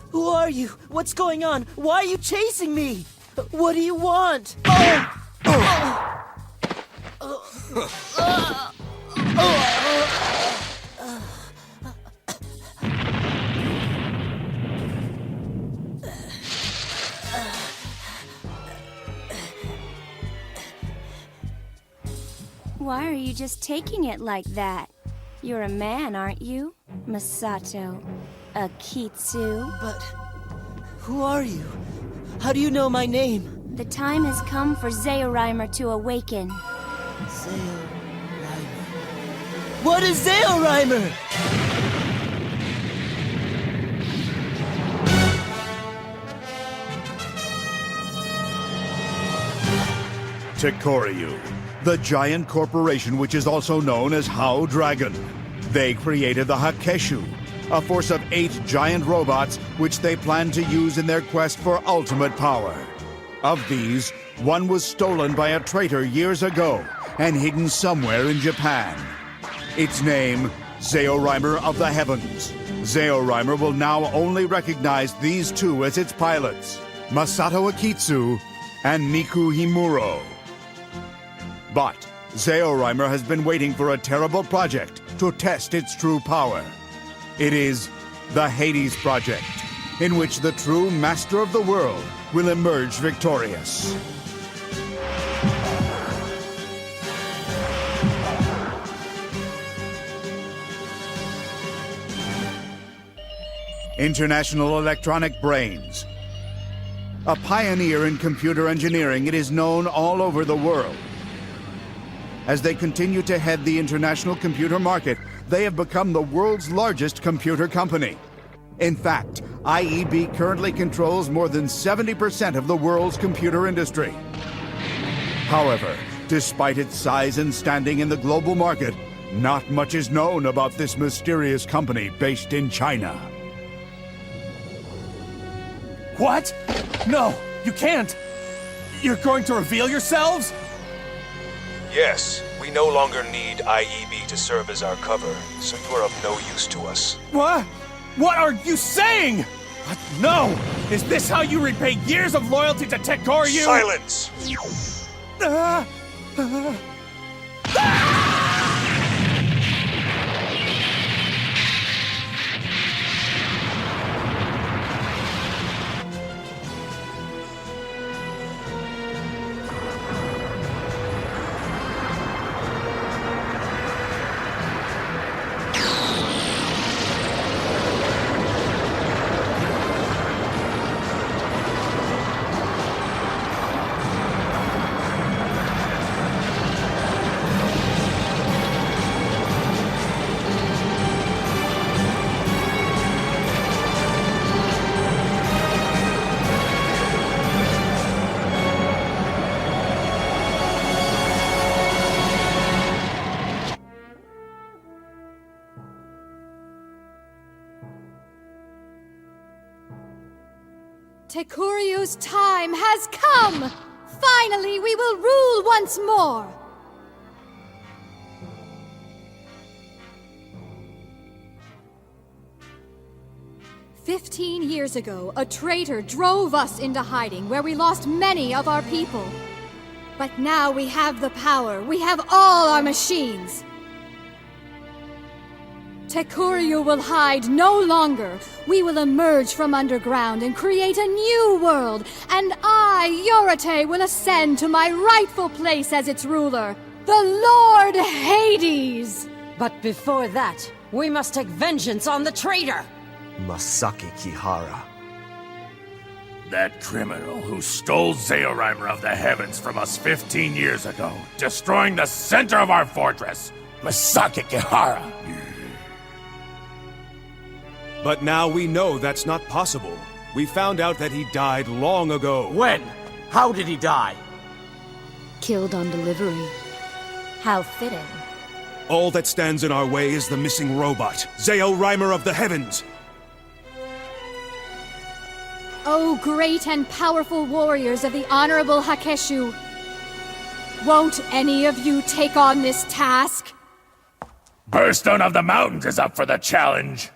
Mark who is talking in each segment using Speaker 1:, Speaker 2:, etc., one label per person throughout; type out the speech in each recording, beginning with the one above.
Speaker 1: Who are you? What's going on? Why are you chasing me? What do you want?
Speaker 2: Why are you just taking it like that? You're a man, aren't you? Masato. Akitsu.
Speaker 1: But who are you? How do you know my name?
Speaker 2: The time has come for Zeorymer to awaken.
Speaker 1: Zeorymer. What is Zeorymer?
Speaker 3: Tekoryu, the giant corporation which is also known as Hau Dragon. They created the Hakeshu, a force of 8 giant robots which they plan to use in their quest for ultimate power. Of these, one was stolen by a traitor years ago and hidden somewhere in Japan. Its name, Zeorymer of the Heavens. Zeorymer will now only recognize these 2 as its pilots, Masato Akitsu and Miku Himuro. But Zeorymer has been waiting for a terrible project to test its true power. It is the Hades Project, in which the true master of the world will emerge victorious. International Electronic Brains. A pioneer in computer engineering, it is known all over the world. As they continue to head the international computer market, they have become the world's largest computer company. In fact, IEB currently controls more than 70% of the world's computer industry. However, despite its size and standing in the global market, not much is known about this mysterious company based in China.
Speaker 4: What? No, you can't! You're going to reveal yourselves?
Speaker 5: Yes, we no longer need IEB to serve as our cover, so you are of no use to us.
Speaker 4: What? What are you saying? What? No! Is this how you repay years of loyalty to Tekoryu?
Speaker 5: Silence!
Speaker 6: Tekuryu's time has come! Finally, we will rule once more! "15 years ago, a traitor drove us into hiding, where we lost many of our people. But now we have the power, we have all our machines! Tekoryu will hide no longer. We will emerge from underground and create a new world, and I, Yorite, will ascend to my rightful place as its ruler, the Lord Hades!
Speaker 7: But before that, we must take vengeance on the traitor!
Speaker 8: Masaki Kihara.
Speaker 4: That criminal who stole Zeorymer of the Heavens from us 15 years ago, destroying the center of our fortress, Masaki Kihara.
Speaker 9: But now we know that's not possible. We found out that he died long ago.
Speaker 4: When? How did he die?
Speaker 6: Killed on delivery.
Speaker 2: How fitting.
Speaker 9: All that stands in our way is the missing robot, Zeorymer of the Heavens.
Speaker 6: O great and powerful warriors of the Honorable Hakeshu! Won't any of you take on this task?
Speaker 4: Burstone of the Mountains is up for the challenge.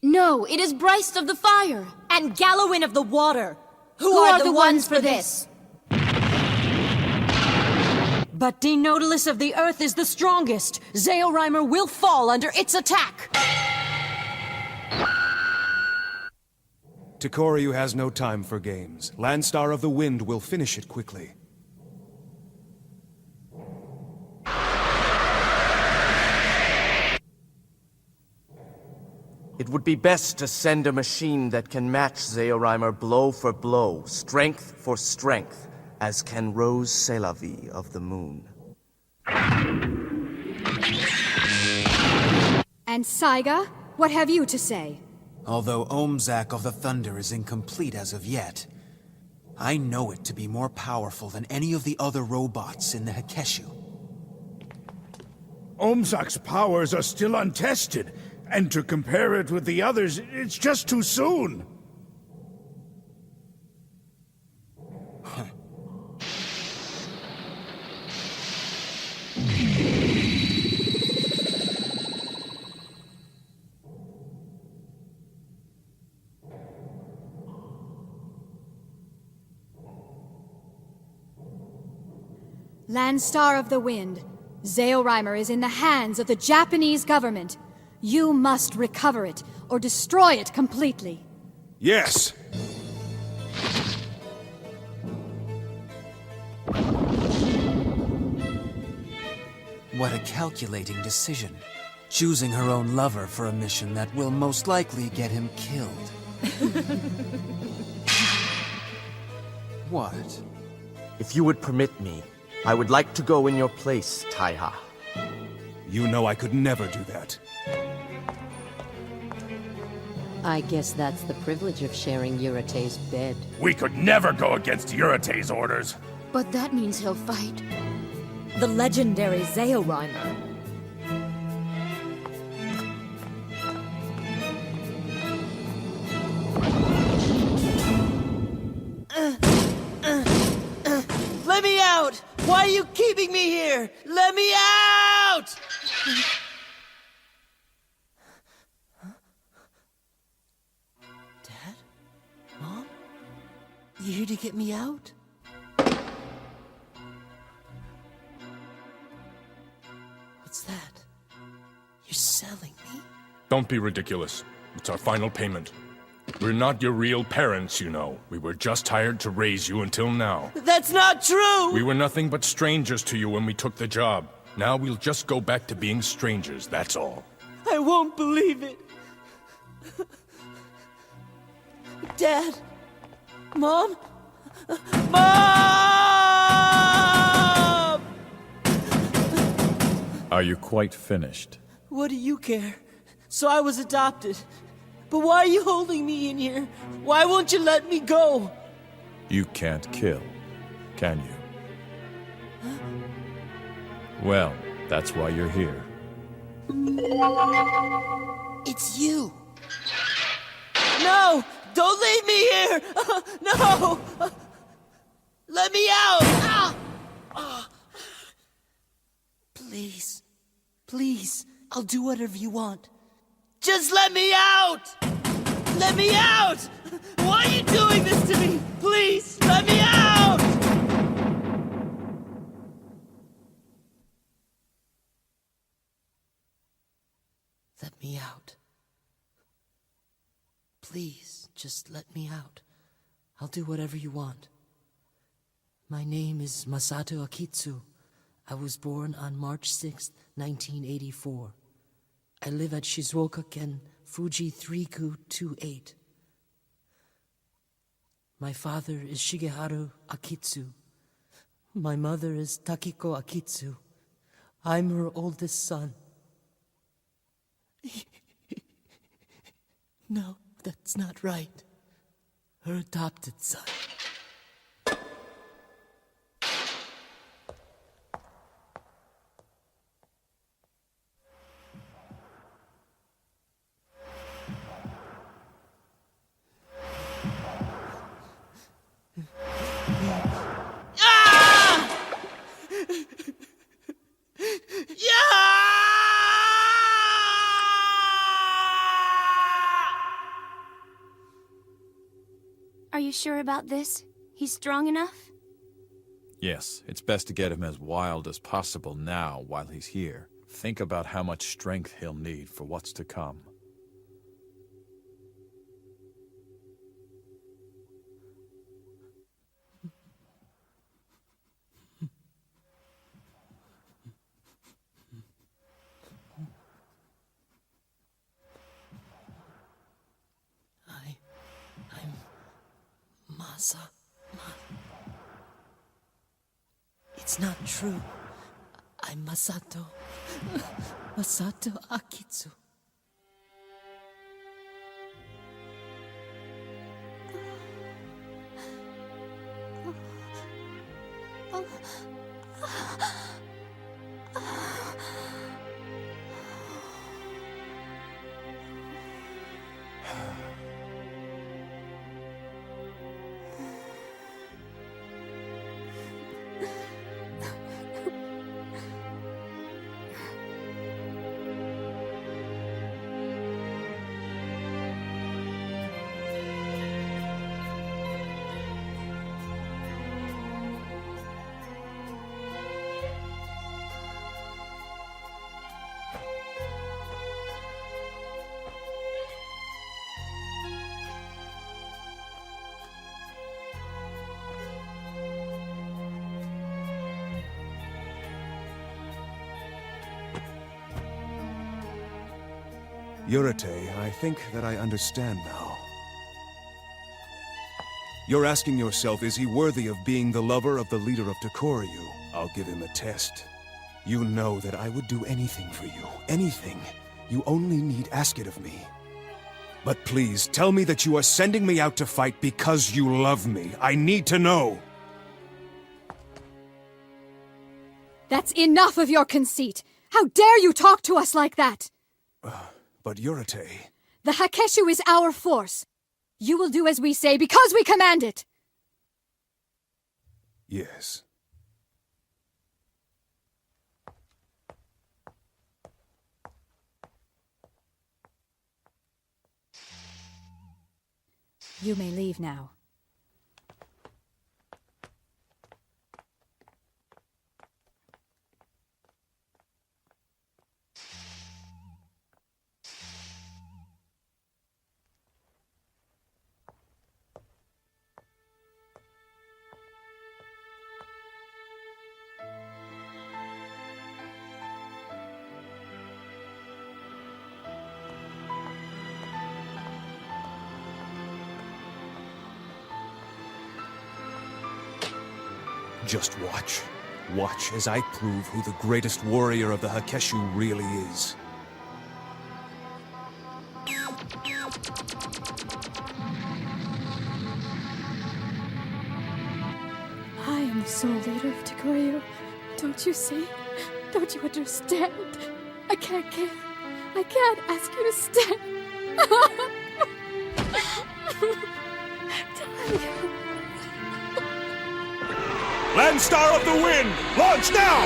Speaker 10: No, it is Bryce of the Fire.
Speaker 7: And Gallowin of the Water.
Speaker 10: Who are the ones for this?
Speaker 7: But Denotilus of the Earth is the strongest. Zeorymer will fall under its attack.
Speaker 9: Tikoryu has no time for games. Landstar of the Wind will finish it quickly.
Speaker 8: It would be best to send a machine that can match Zeorymer blow for blow, strength for strength, as can Rose Shadowy of the Moon.
Speaker 6: And Saiga, what have you to say?
Speaker 11: Although Omzak of the Thunder is incomplete as of yet, I know it to be more powerful than any of the other robots in the Hakeshu.
Speaker 3: Omzak's powers are still untested, and to compare it with the others, it's just too soon.
Speaker 6: Landstar of the Wind, Zeorymer is in the hands of the Japanese government. You must recover it, or destroy it completely.
Speaker 9: Yes!
Speaker 11: What a calculating decision. Choosing her own lover for a mission that will most likely get him killed. What?
Speaker 8: If you would permit me, I would like to go in your place, Taiha.
Speaker 9: You know I could never do that.
Speaker 12: I guess that's the privilege of sharing Yurate's bed.
Speaker 4: We could never go against Yurate's orders.
Speaker 10: But that means he'll fight.
Speaker 7: The legendary Zeorymer.
Speaker 1: Let me out! Why are you keeping me here? Let me out! Dad? Mom? You here to get me out? What's that? You're selling me?
Speaker 4: Don't be ridiculous. It's our final payment. We're not your real parents, you know. We were just hired to raise you until now.
Speaker 1: That's not true!
Speaker 4: We were nothing but strangers to you when we took the job. Now we'll just go back to being strangers, that's all.
Speaker 1: I won't believe it. Dad? Mom? Mom!
Speaker 13: Are you quite finished?
Speaker 1: What do you care? So I was adopted. But why are you holding me in here? Why won't you let me go?
Speaker 13: You can't kill, can you? Well, that's why you're here.
Speaker 1: It's you. No! Don't leave me here! No! Let me out! Please. Please. I'll do whatever you want. Just let me out! Let me out! Why are you doing this to me? Please, let me out! Let me out. Please, just let me out. I'll do whatever you want. My name is Masato Akitsu. I was born on March 6th, 1984. I live at Shizuoka-ken, Fuji 3-ku-28. My father is Shigeharu Akitsu. My mother is Takiko Akitsu. I'm her oldest son. No, that's not right. Her adopted son.
Speaker 2: sure about this? He's strong enough?
Speaker 13: Yes, it's best to get him as wild as possible now while he's here. Think about how much strength he'll need for what's to come.
Speaker 1: It's not true. I'm Masato. Masato Akitsu.
Speaker 9: Yurate, I think that I understand now. You're asking yourself, is he worthy of being the lover of the leader of Tokoryu? I'll give him a test. You know that I would do anything for you. Anything. You only need ask it of me. But please, tell me that you are sending me out to fight because you love me. I need to know!
Speaker 6: That's enough of your conceit! How dare you talk to us like that!
Speaker 9: But Yurate...
Speaker 6: The Hakeshu is our force. You will do as we say because we command it!
Speaker 9: Yes.
Speaker 6: You may leave now.
Speaker 9: Just watch. Watch as I prove who the greatest warrior of the Hakeshu really is.
Speaker 6: I am the sole leader of Tokoryu. Don't you see? Don't you understand? I can't kill. I can't ask you to stay.
Speaker 9: Landstar of the Wind! Launch now!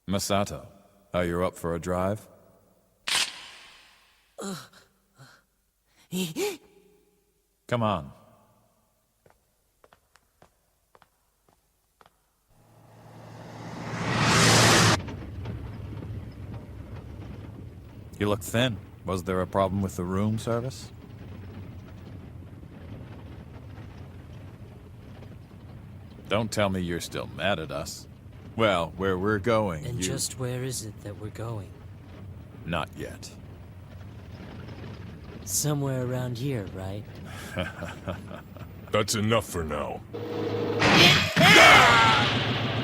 Speaker 13: Masato, are you up for a drive? Come on. You look thin. Was there a problem with the room service? Don't tell me you're still mad at us. Well, where we're going,
Speaker 1: And just where is it that we're going?
Speaker 13: Not yet.
Speaker 1: Somewhere around here, right?
Speaker 14: That's enough for now.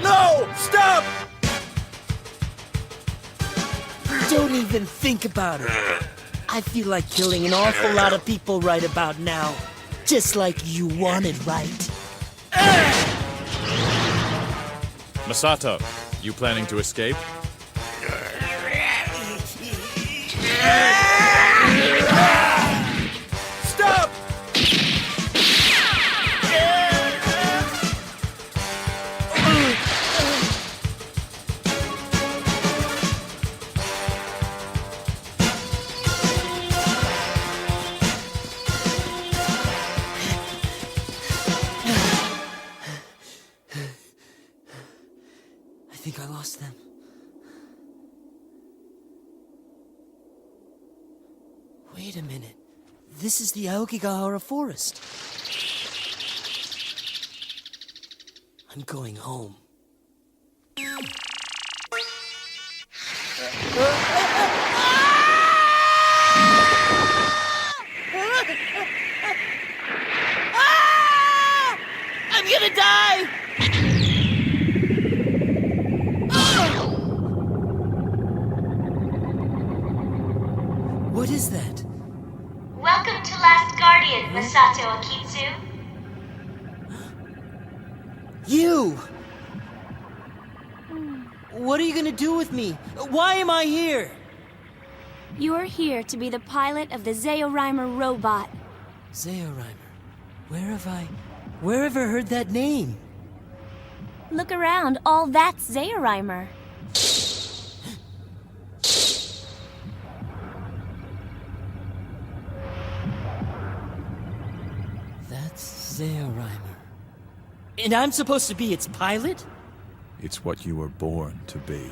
Speaker 1: No! Stop! Don't even think about it. I feel like killing an awful lot of people right about now. Just like you wanted, right?
Speaker 13: Masato, you planning to escape?
Speaker 11: Stop!
Speaker 1: I think I lost them. Wait a minute. This is the Aokigahara forest. I'm going home. I'm gonna die! What is that?
Speaker 14: Welcome to Last Guardian, Masato Akitsu.
Speaker 1: You! What are you gonna do with me? Why am I here?
Speaker 2: You're here to be the pilot of the Zeorymer robot.
Speaker 1: Zeorymer. Where have I heard that name?
Speaker 2: Look around, all that's Zeorymer.
Speaker 1: That's Zeorymer. And I'm supposed to be its pilot?
Speaker 13: It's what you were born to be.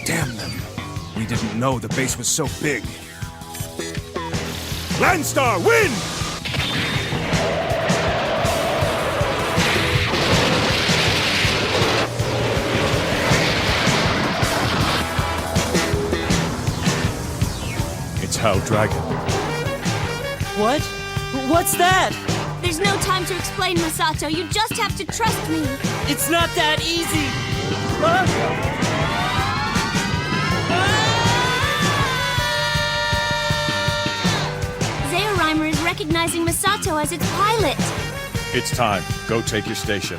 Speaker 9: Damn them. We didn't know the base was so big. Landstar, win!
Speaker 13: It's Hau Dragon.
Speaker 1: What? What's that?
Speaker 2: There's no time to explain, Masato. You just have to trust me.
Speaker 1: It's not that easy.
Speaker 2: Zeorymer is recognizing Masato as its pilot.
Speaker 13: It's time. Go take your station.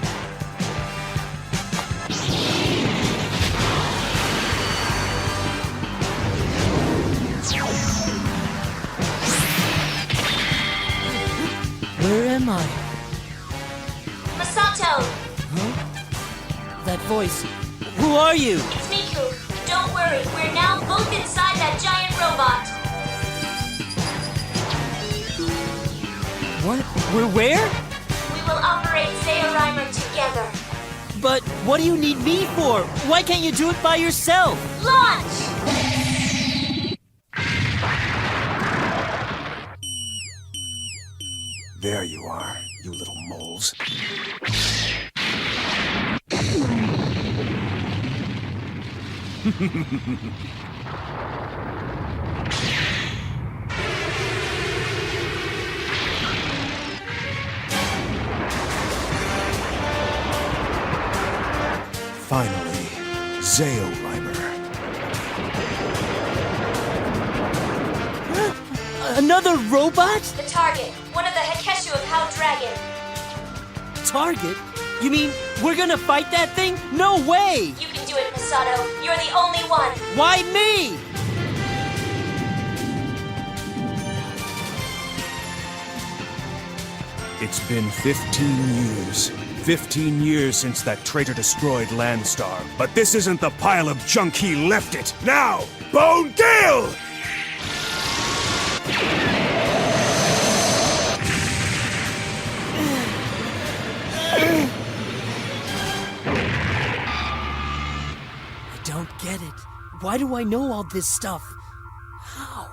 Speaker 1: Where am I?
Speaker 14: Masato!
Speaker 1: Huh? That voice. Who are you?
Speaker 14: It's Miku. Don't worry, we're now both inside that giant robot.
Speaker 1: What? We're where?
Speaker 14: We will operate Zeorymer together.
Speaker 1: But what do you need me for? Why can't you do it by yourself?
Speaker 14: Launch!
Speaker 9: There you are, you little moles. Finally, Zeorymer.
Speaker 1: Another robot?
Speaker 14: The target, one of the Hakeshu of Hau Dragon.
Speaker 1: Target? You mean we're gonna fight that thing? No way!
Speaker 14: You can do it, Masato. You're the only one.
Speaker 1: Why me?
Speaker 9: It's been 15 years. 15 years since that traitor destroyed Landstar. But this isn't the pile of junk he left it. Now, Bone Gale!
Speaker 1: I don't get it. Why do I know all this stuff? How?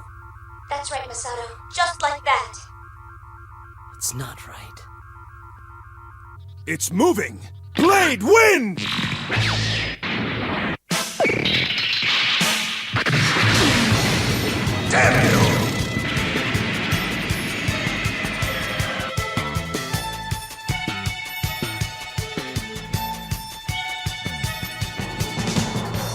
Speaker 14: That's right, Masato. Just like that.
Speaker 1: It's not right.
Speaker 9: It's moving! Blade, win! Damn you!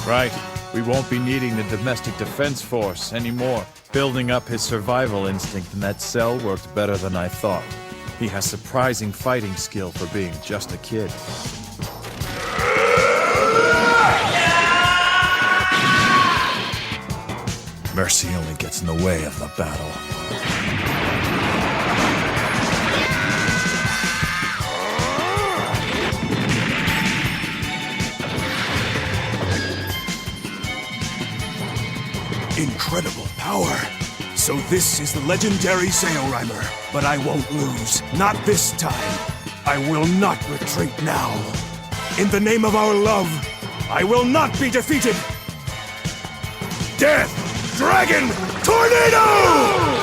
Speaker 13: Right. We We won't be needing the domestic defense force anymore. Building up his survival instinct in that cell worked better than I thought. He has surprising fighting skill for being just a kid. Mercy only gets in the way of the battle.
Speaker 9: Incredible power. So this is the legendary Zeorymer. But I won't lose. Not this time. I will not retreat now. In the name of our love, I will not be defeated. Death! Dragon! Tornado!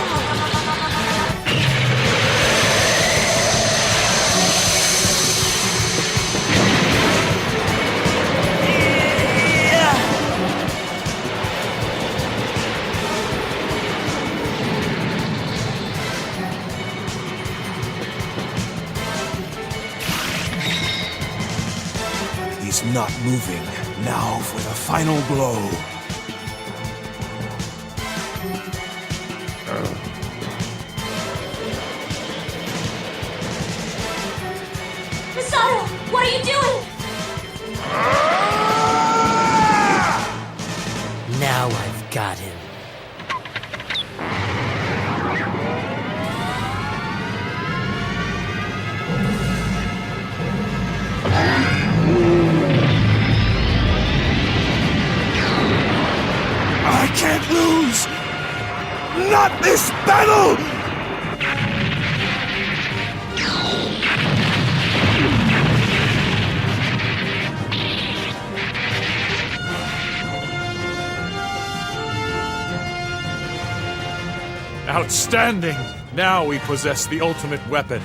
Speaker 9: He's not moving. Now for the final blow.
Speaker 14: Masato, what are you doing?
Speaker 1: Now I've got him.
Speaker 9: I can't lose! Not this battle!
Speaker 13: Outstanding! Now we possess the ultimate weapon.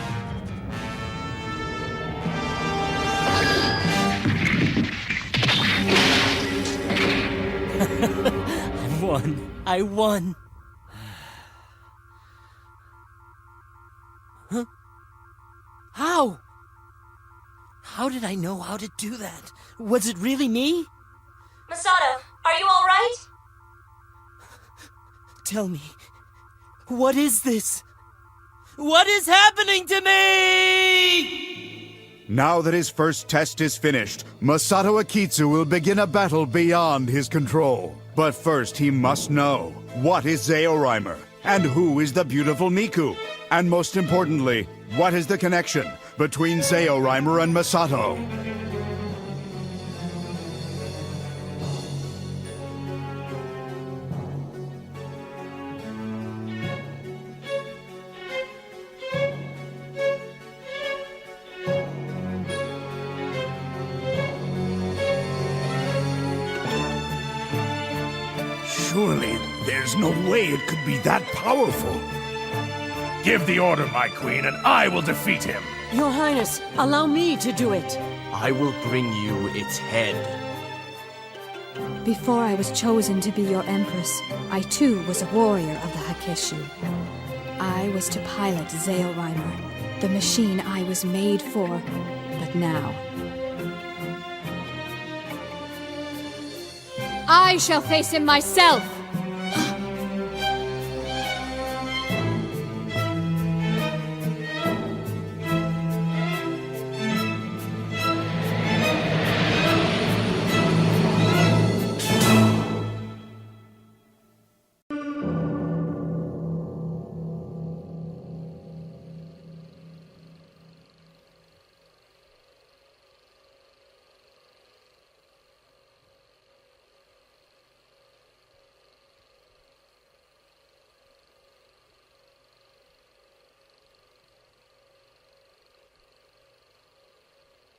Speaker 1: I won. Huh? How? How did I know how to do that? Was it really me?
Speaker 14: Masato, are you alright?
Speaker 1: Tell me, what is this? What is happening to me?
Speaker 3: Now that his first test is finished, Masato Akitsu will begin a battle beyond his control. But first he must know, what is Zeorymer? And who is the beautiful Miku? And most importantly, what is the connection between Zeorymer and Masato?
Speaker 9: Surely, there's no way it could be that powerful.
Speaker 4: Give the order, my queen, and I will defeat him.
Speaker 7: Your Highness, allow me to do it.
Speaker 8: I will bring you its head.
Speaker 6: Before I was chosen to be your empress, I too was a warrior of the Hakkeshu. I was to pilot Zeorymer, the machine I was made for, but now I shall face him myself!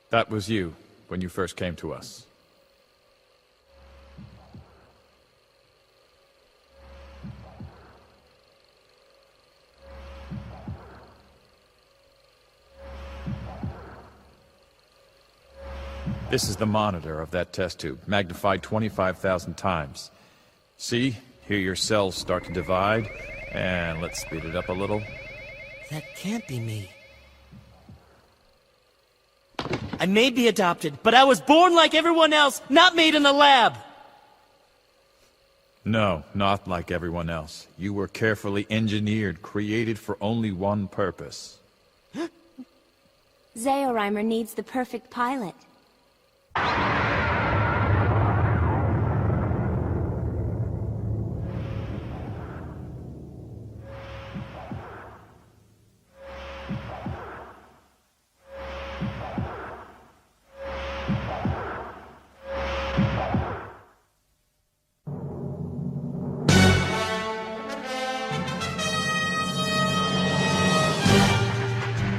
Speaker 13: That was you, when you first came to us. This is the monitor of that test tube, magnified 25,000 times. See? Here your cells start to divide, and let's speed it up a little.
Speaker 1: That can't be me. I may be adopted, but I was born like everyone else, not made in a lab.
Speaker 13: No, not like everyone else. You were carefully engineered, created for only one purpose.
Speaker 2: Zeorymer needs the perfect pilot.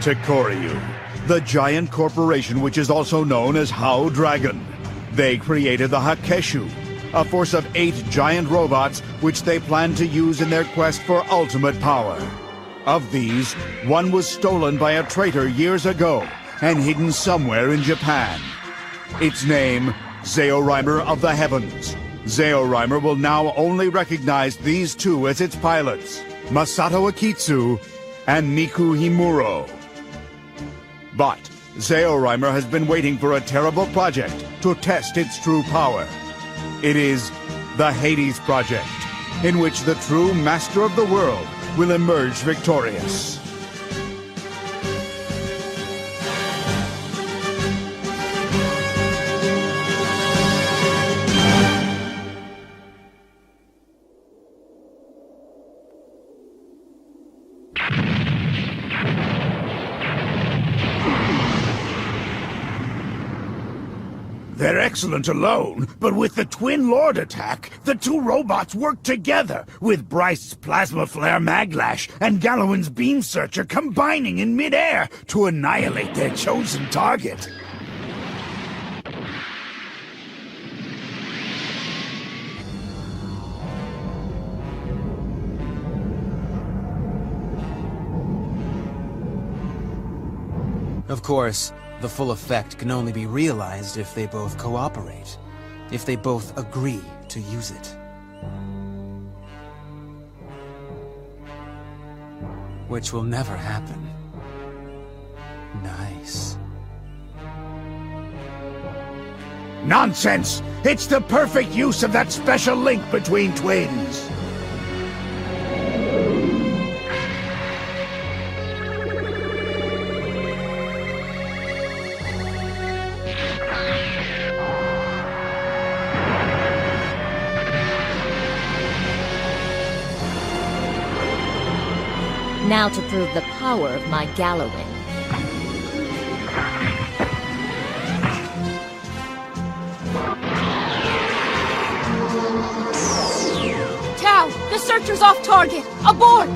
Speaker 3: Tokoryu, the giant corporation which is also known as Hau Dragon. They created the Hakeshu, a force of 8 giant robots which they plan to use in their quest for ultimate power. Of these, one was stolen by a traitor years ago and hidden somewhere in Japan. Its name, Zeorymer of the Heavens. Zeorymer will now only recognize these two as its pilots, Masato Akitsu and Miku Himuro. But Zeorymer has been waiting for a terrible project to test its true power. It is the Hades Project, in which the true master of the world will emerge victorious.
Speaker 4: They're excellent alone, but with the Twin Lord attack, the two robots work together, with Bryce's Plasma Flare Maglash and Gallowin's Beam Searcher combining in midair to annihilate their chosen target.
Speaker 11: Of course, the full effect can only be realized if they both cooperate. If they both agree to use it. Which will never happen. Nice.
Speaker 4: Nonsense! It's the perfect use of that special link between twins!
Speaker 15: Now to prove the power of my Gallowin.
Speaker 10: Tau, the searcher's off target! Abort!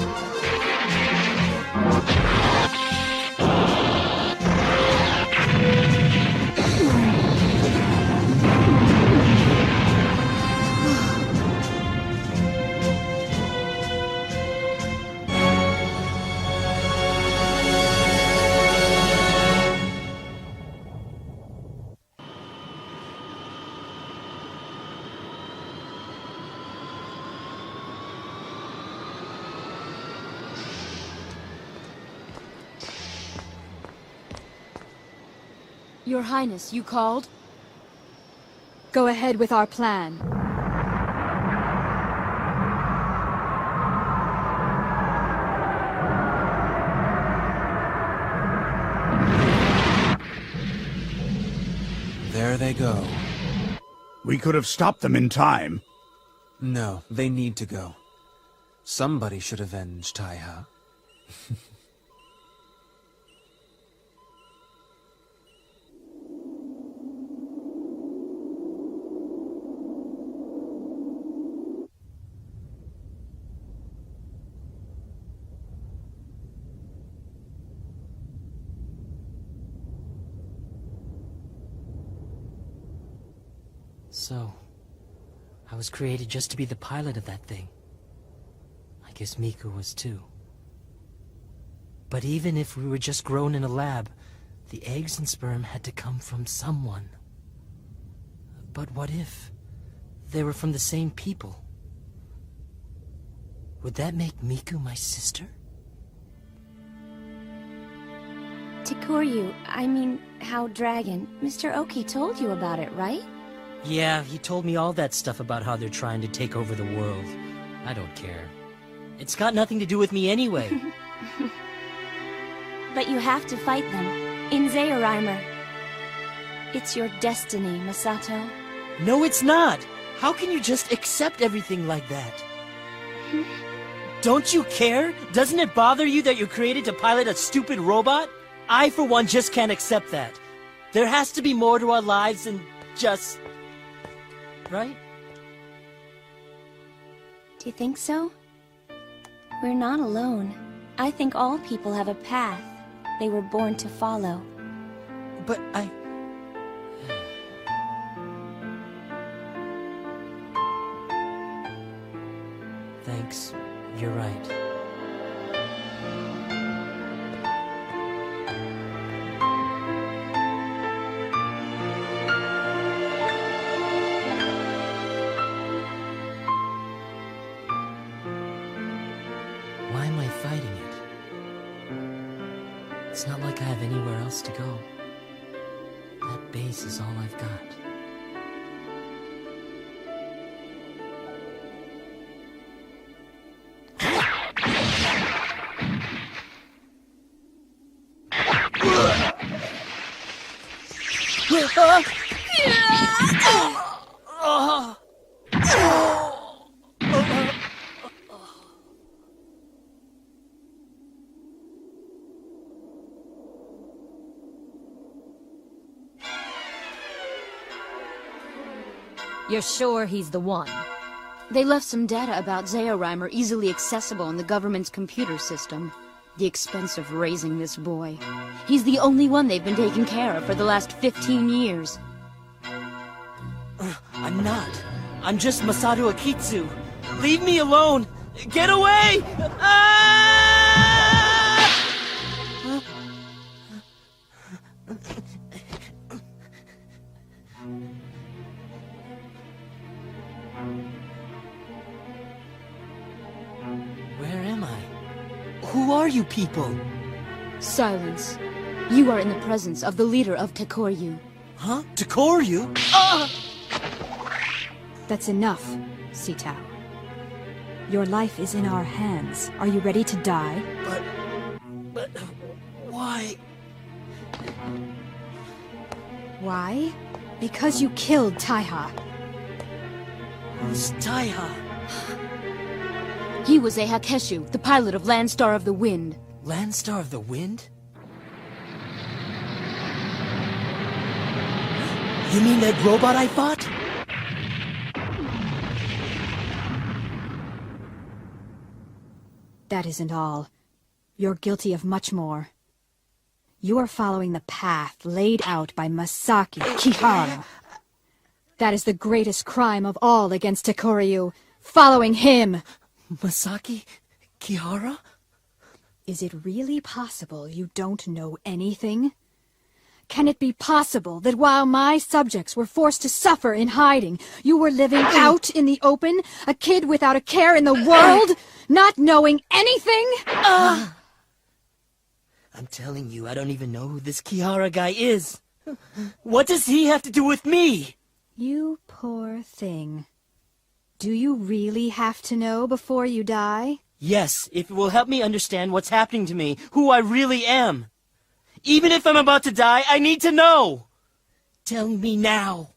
Speaker 6: Your Highness, you called? Go ahead with our plan.
Speaker 11: There they go.
Speaker 4: We could have stopped them in time.
Speaker 11: No, they need to go. Somebody should avenge Taiha.
Speaker 1: So, I was created just to be the pilot of that thing. I guess Miku was too. But even if we were just grown in a lab, the eggs and sperm had to come from someone. But what if they were from the same people? Would that make Miku my sister?
Speaker 2: Tokoryu, I mean, Hau Dragon. Mr. Oki told you about it, right?
Speaker 1: Yeah, he told me all that stuff about how they're trying to take over the world. I don't care. It's got nothing to do with me anyway.
Speaker 2: But you have to fight them. In Zeorymer. It's your destiny, Masato.
Speaker 1: No, it's not! How can you just accept everything like that? Don't you care? Doesn't it bother you that you're created to pilot a stupid robot? I, for one, just can't accept that. There has to be more to our lives than just... right?
Speaker 2: Do you think so? We're not alone. I think all people have a path they were born to follow.
Speaker 1: But I... Thanks. You're right. Why am I fighting it? It's not like I have anywhere else to go. That base is all I've got.
Speaker 15: You're sure he's the one?
Speaker 10: They left some data about Zeorymer easily accessible in the government's computer system. The expense of raising this boy. He's the only one they've been taking care of for the last 15 years.
Speaker 1: I'm not. I'm just Masato Akitsu. Leave me alone! Get away! Where am I? Who are you people?
Speaker 10: Silence. You are in the presence of the leader of Tekoryu.
Speaker 1: Huh? Tekoryu?
Speaker 6: That's enough, Sitao. Your life is in our hands. Are you ready to die?
Speaker 1: But... why?
Speaker 6: Why? Because you killed Taiha.
Speaker 1: Who's Taiha?
Speaker 10: He was a Hakeshu, the pilot of Landstar of the Wind.
Speaker 1: Landstar of the Wind? You mean that robot I fought?
Speaker 6: That isn't all. You're guilty of much more. You are following the path laid out by Masaki Kihara. That is the greatest crime of all against Tekoryu. Following him!
Speaker 1: Masaki Kihara?
Speaker 6: Is it really possible you don't know anything? Can it be possible that while my subjects were forced to suffer in hiding, you were living out in the open, a kid without a care in the world, not knowing anything?
Speaker 1: I'm telling you, I don't even know who this Kihara guy is. What does he have to do with me?
Speaker 6: You poor thing. Do you really have to know before you die?
Speaker 1: Yes, if it will help me understand what's happening to me, who I really am. Even if I'm about to die, I need to know! Tell me now.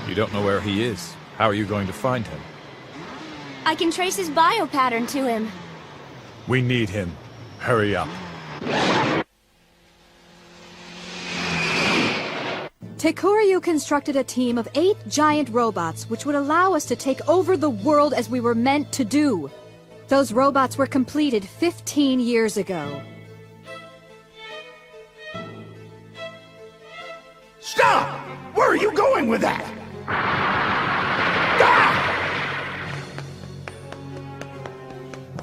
Speaker 13: You don't know where he is. How are you going to find him?
Speaker 2: I can trace his bio pattern to him.
Speaker 13: We need him. Hurry up.
Speaker 6: Tekoryu constructed a team of 8 giant robots which would allow us to take over the world as we were meant to do. Those robots were completed 15 years ago.
Speaker 4: Stop! Where are you going with that?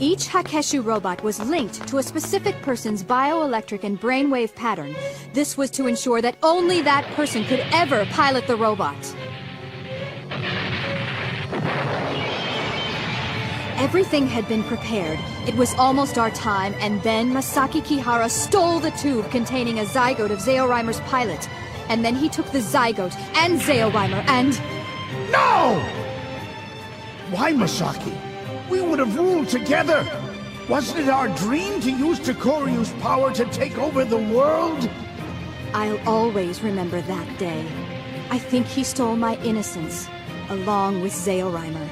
Speaker 6: Each Hakeshu robot was linked to a specific person's bioelectric and brainwave pattern. This was to ensure that only that person could ever pilot the robot. Everything had been prepared. It was almost our time, and then Masaki Kihara stole the tube containing a zygote of Zeorymer's pilot. And then he took the zygote and Zeorymer and...
Speaker 4: No! Why, Masaki? We would have ruled together! Wasn't it our dream to use Tokoryu's power to take over the world?
Speaker 6: I'll always remember that day. I think he stole my innocence, along with Zeorymer.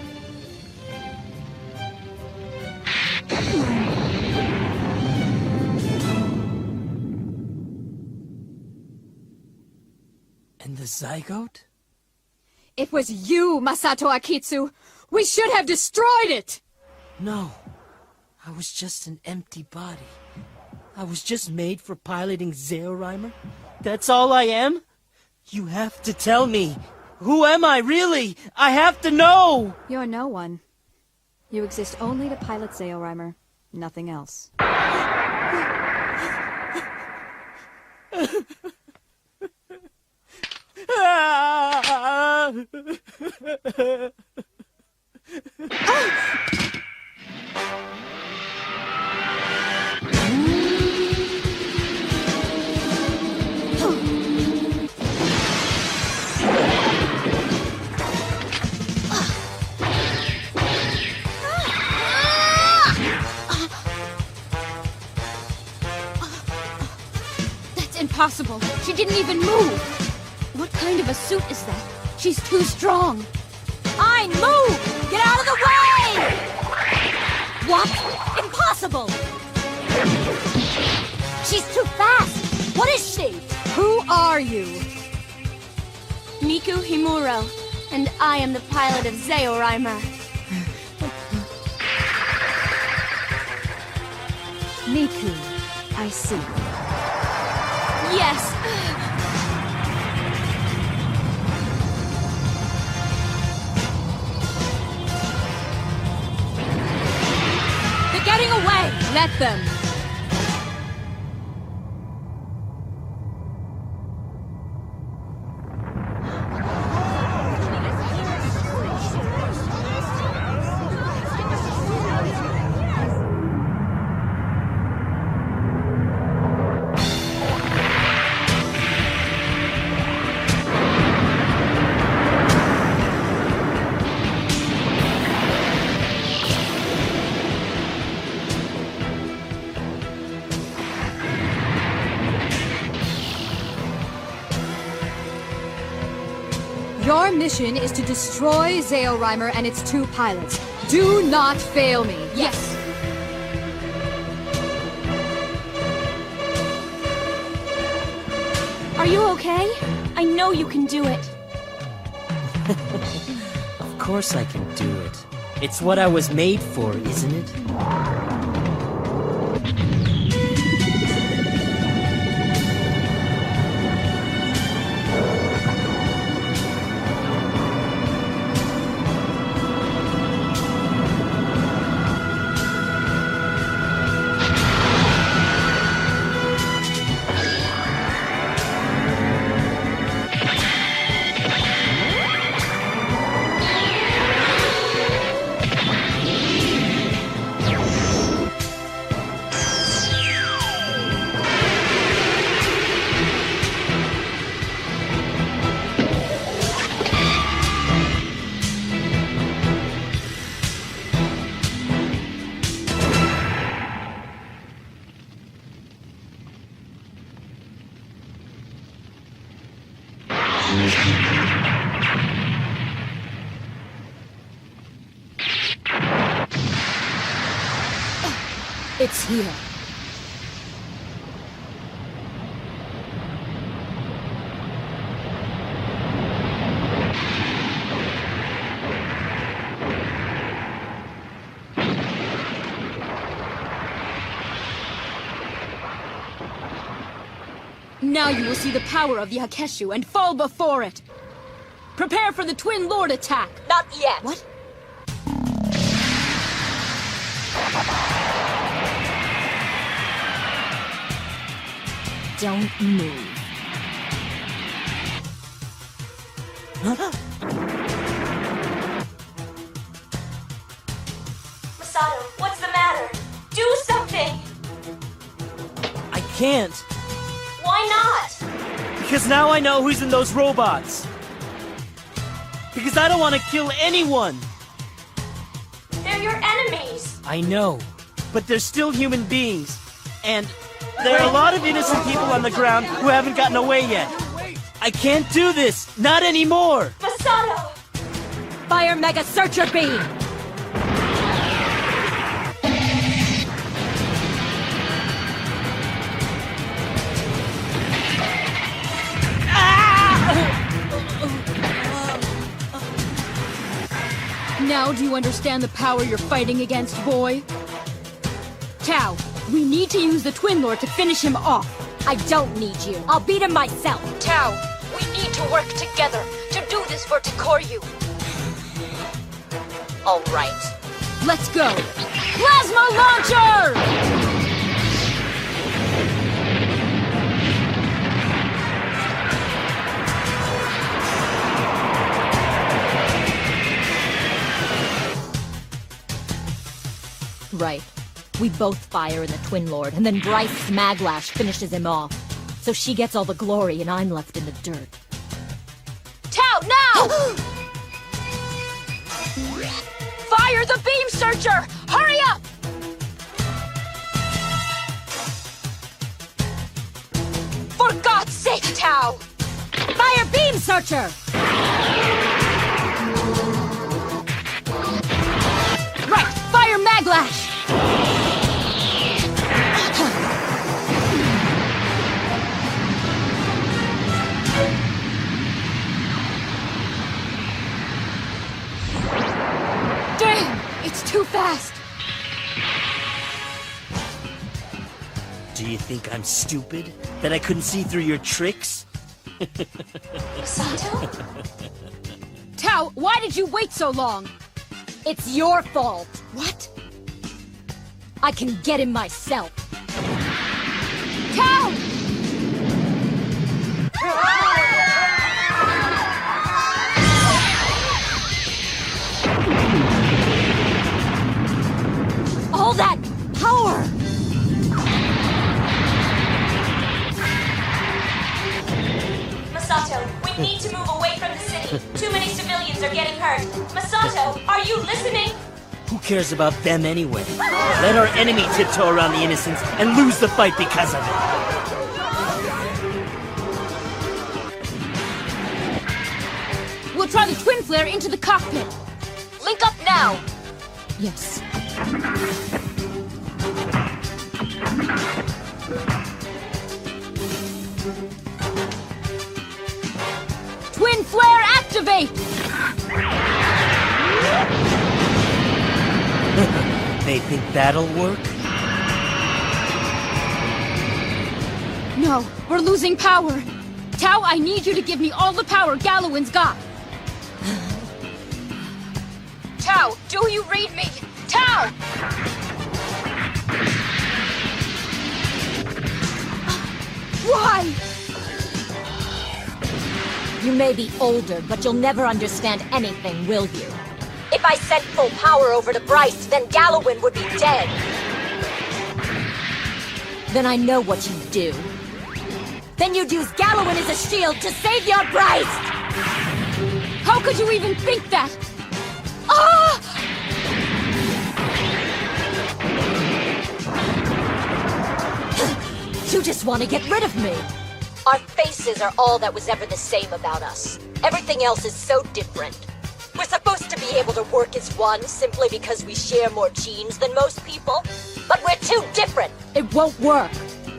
Speaker 1: And the zygote?
Speaker 6: It was you, Masato Akitsu! We should have destroyed it!
Speaker 1: No. I was just an empty body. I was just made for piloting Zeorymer? That's all I am? You have to tell me. Who am I, really? I have to know!
Speaker 6: You're no one. You exist only to pilot Zeorymer. Nothing else.
Speaker 10: That's impossible. She didn't even move. What kind of a suit is that? She's too strong.
Speaker 15: Fine, move! Get out of the way! What? Impossible! She's too fast! What is she?
Speaker 6: Who are you?
Speaker 2: Miku Himuro, and I am the pilot of Zeorymer.
Speaker 6: Miku, I see.
Speaker 2: Yes!
Speaker 6: They're getting away! Let them! Your mission is to destroy Zeorymer and its two pilots. Do not fail me.
Speaker 10: Yes.
Speaker 2: Are you okay? I know you can do it.
Speaker 1: Of course I can do it. It's what I was made for, isn't it?
Speaker 6: It's here.
Speaker 10: Now you will see the power of the Hakeshu and fall before it. Prepare for the Twin Lord attack.
Speaker 15: Not yet.
Speaker 10: What?
Speaker 15: Don't move.
Speaker 14: Masato, what's the matter? Do something!
Speaker 16: I can't.
Speaker 14: Why not?
Speaker 16: Because now I know who's in those robots. Because I don't want to kill anyone.
Speaker 14: They're your enemies.
Speaker 16: I know, but they're still human beings. And there are a lot of innocent people on the ground who haven't gotten away yet. I can't do this. Not anymore.
Speaker 14: Masato!
Speaker 15: Fire Mega Searcher Beam!
Speaker 6: Now do you understand the power you're fighting against, boy? Tao, we need to use the Twin Lord to finish him off.
Speaker 15: I don't need you. I'll beat him myself.
Speaker 17: Tao, we need to work together to do this for Tokoryu.
Speaker 15: All right.
Speaker 6: Let's go. Plasma Launcher!
Speaker 15: Right. We both fire in the Twin Lord, and then Bryce's Maglash finishes him off. So she gets all the glory, and I'm left in the dirt.
Speaker 17: Tao, now! Fire the beam searcher! Hurry up! For God's sake, Tao!
Speaker 15: Fire beam searcher!
Speaker 6: Right! Fire Maglash! Damn! It's too fast!
Speaker 16: Do you think I'm stupid? That I couldn't see through your tricks?
Speaker 14: Masato?
Speaker 6: Tao, why did you wait so long?
Speaker 15: It's your fault.
Speaker 6: What?
Speaker 15: I can get him myself.
Speaker 6: Tao!
Speaker 15: All that power!
Speaker 14: Masato, we need to move away from the city. Too many civilians are getting hurt. Masato, are you listening?
Speaker 16: Who cares about them anyway? Let our enemy tiptoe around the innocents and lose the fight because of it.
Speaker 6: We'll try the Twin Flare into the cockpit.
Speaker 17: Link up now!
Speaker 15: Yes.
Speaker 6: Twin Flare activate!
Speaker 16: They think that'll work?
Speaker 6: No, we're losing power. Tao, I need you to give me all the power Gallowin's got.
Speaker 17: Tao, do you read me? Tao!
Speaker 6: Why?
Speaker 15: You may be older, but you'll never understand anything, will you?
Speaker 17: If I sent full power over to Bryce, then Gallowin would be dead.
Speaker 15: Then I know what you'd do. Then you'd use Gallowin as a shield to save your Bryce!
Speaker 6: How could you even think that? Ah!
Speaker 15: You just want to get rid of me.
Speaker 17: Our faces are all that was ever the same about us. Everything else is so different. We're supposed to be able to work as one simply because we share more genes than most people. But we're too different.
Speaker 15: It won't work.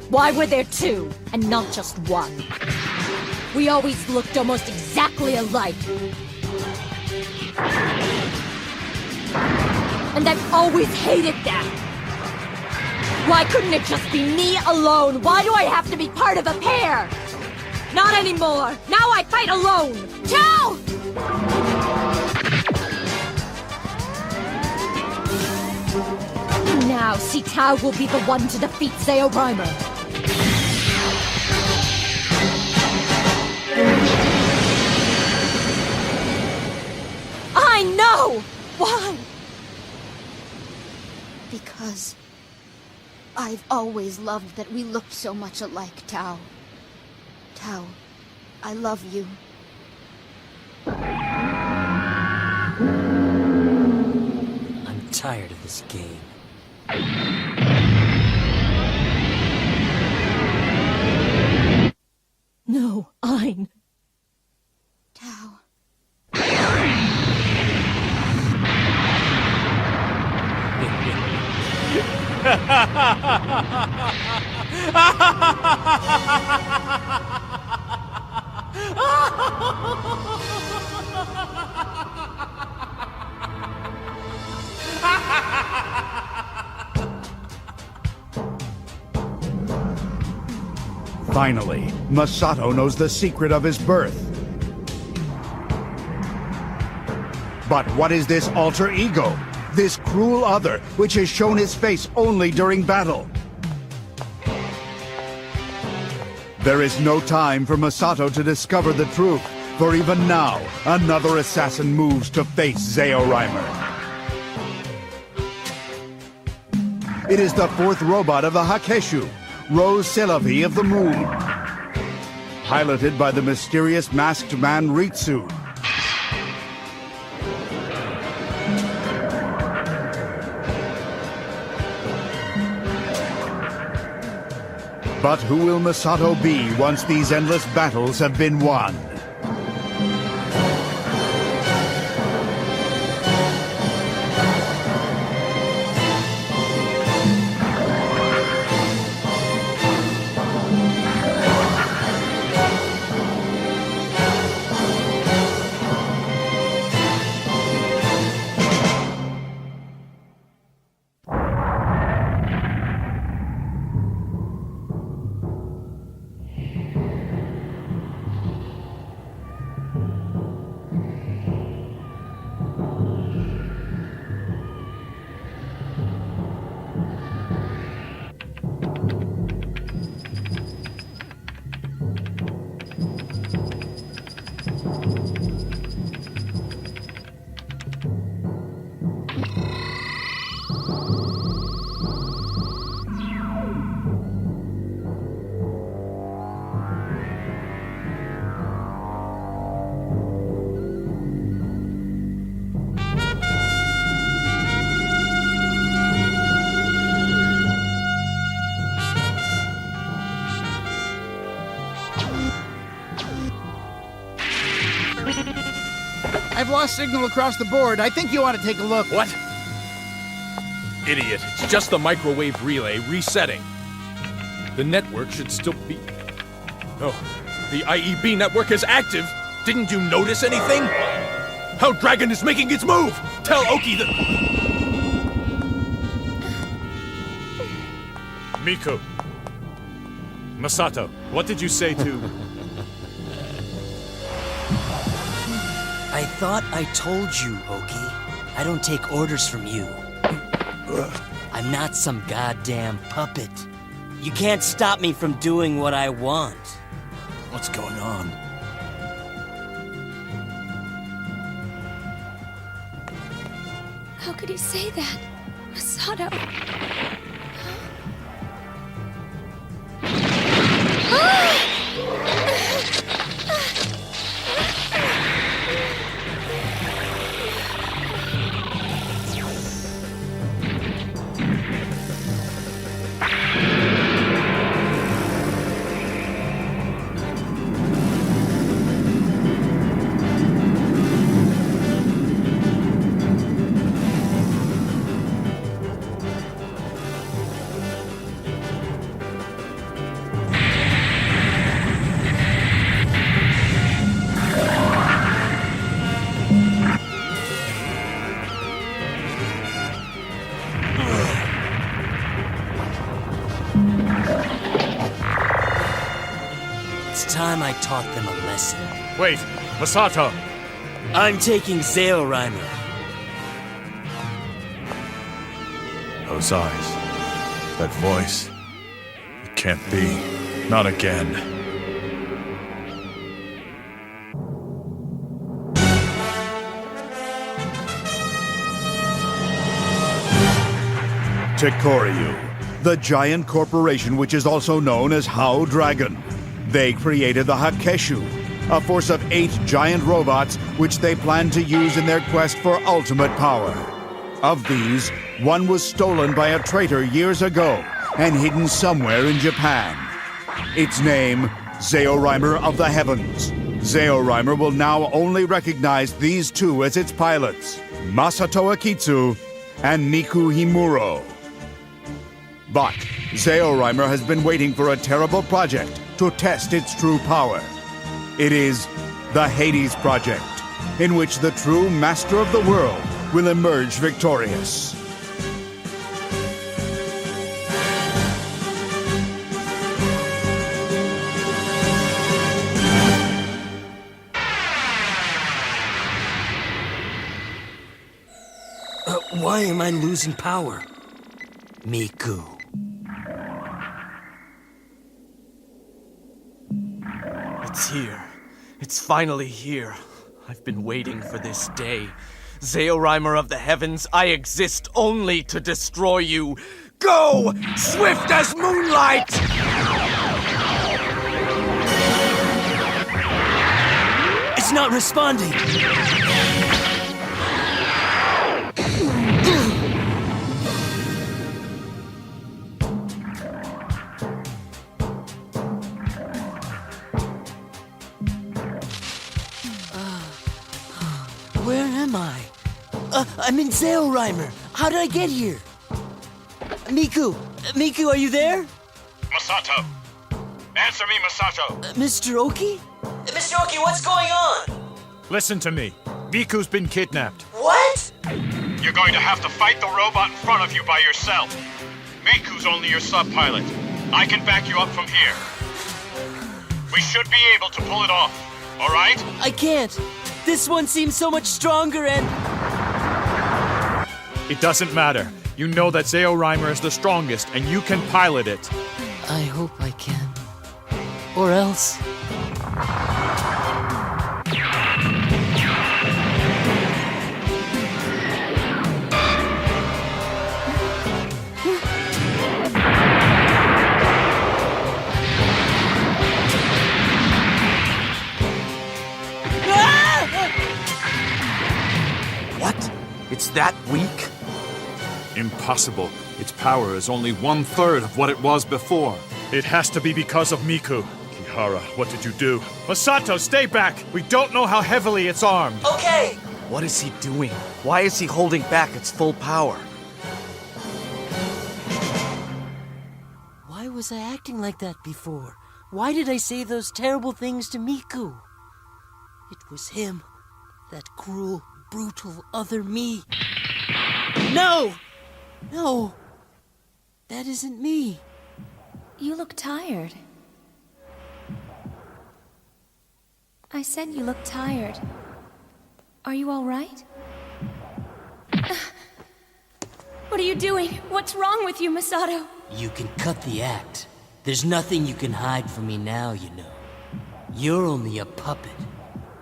Speaker 15: Why were there two, and not just one? We always looked almost exactly alike. And I've always hated that. Why couldn't it just be me alone? Why do I have to be part of a pair? Not anymore. Now I fight alone. Ciao! Now, see, Tao will be the one to defeat Zeorymer. I know! Why?
Speaker 10: Because I've always loved that we looked so much alike, Tau. Tau, I love you.
Speaker 18: I'm tired of this game.
Speaker 7: No, Ein.
Speaker 10: Tau.
Speaker 3: Finally, Masato knows the secret of his birth. But what is this alter ego? This cruel other, which has shown his face only during battle? There is no time for Masato to discover the truth, for even now, another assassin moves to face Zeorymer. It is the fourth robot of the Hakkeshu, Rose Shadowy of the Moon, piloted by the mysterious masked man Ritsu. But who will Masato be once these endless battles have been won?
Speaker 19: I've lost signal across the board. I think you ought to take a look.
Speaker 13: What? Idiot. It's just the microwave relay resetting. The network should still be... Oh, the IEB network is active. Didn't you notice anything? Hau Dragon is making its move! Tell Oki that... Miku. Masato, what did you say to...
Speaker 18: I thought I told you, Oki. I don't take orders from you. I'm not some goddamn puppet. You can't stop me from doing what I want.
Speaker 13: What's going on?
Speaker 2: How could he say that? Masato.
Speaker 18: It's time I taught them a lesson.
Speaker 13: Wait, Masato!
Speaker 18: I'm taking Zeorymer.
Speaker 13: Those eyes. That voice. It can't be. Not again.
Speaker 3: Tokoryu, the giant corporation which is also known as Hau Dragon. They created the Hakeshu, a force of 8 giant robots which they plan to use in their quest for ultimate power. Of these, one was stolen by a traitor years ago and hidden somewhere in Japan. Its name, Zeorymer of the Heavens. Zeorymer will now only recognize these two as its pilots, Masato Akitsu and Miku Himuro. But Zeorymer has been waiting for a terrible project to test its true power. It is the Hades Project, in which the true master of the world will emerge victorious.
Speaker 18: Why am I losing power? Miku.
Speaker 8: It's here. It's finally here. I've been waiting for this day. Zeorymer of the Heavens, I exist only to destroy you. Go! Swift as moonlight!
Speaker 18: It's not responding! Where am I? I'm in Zeorymer. How did I get here? Miku! Miku, are you there?
Speaker 20: Masato! Answer me, Masato!
Speaker 18: Mr. Oki?
Speaker 21: Mr. Oki, what's going on?
Speaker 20: Listen to me. Miku's been kidnapped.
Speaker 21: What?
Speaker 20: You're going to have to fight the robot in front of you by yourself. Miku's only your sub-pilot. I can back you up from here. We should be able to pull it off, all right?
Speaker 18: I can't. This one seems so much stronger and...
Speaker 20: It doesn't matter. You know that Zeorymer is the strongest, and you can pilot it.
Speaker 1: I hope I can. Or else...
Speaker 8: What? It's that weak?
Speaker 20: Impossible. Its power is only 1/3 of what it was before. It has to be because of Miku. Kihara, what did you do? Masato, stay back! We don't know how heavily it's armed.
Speaker 21: Okay!
Speaker 8: What is he doing? Why is he holding back its full power?
Speaker 18: Why was I acting like that before? Why did I say those terrible things to Miku? It was him. That cruel, brutal other me. No! No! That isn't me.
Speaker 2: You look tired. I said you look tired. Are you all right? What are you doing? What's wrong with you, Masato?
Speaker 18: You can cut the act. There's nothing you can hide from me now, you know. You're only a puppet.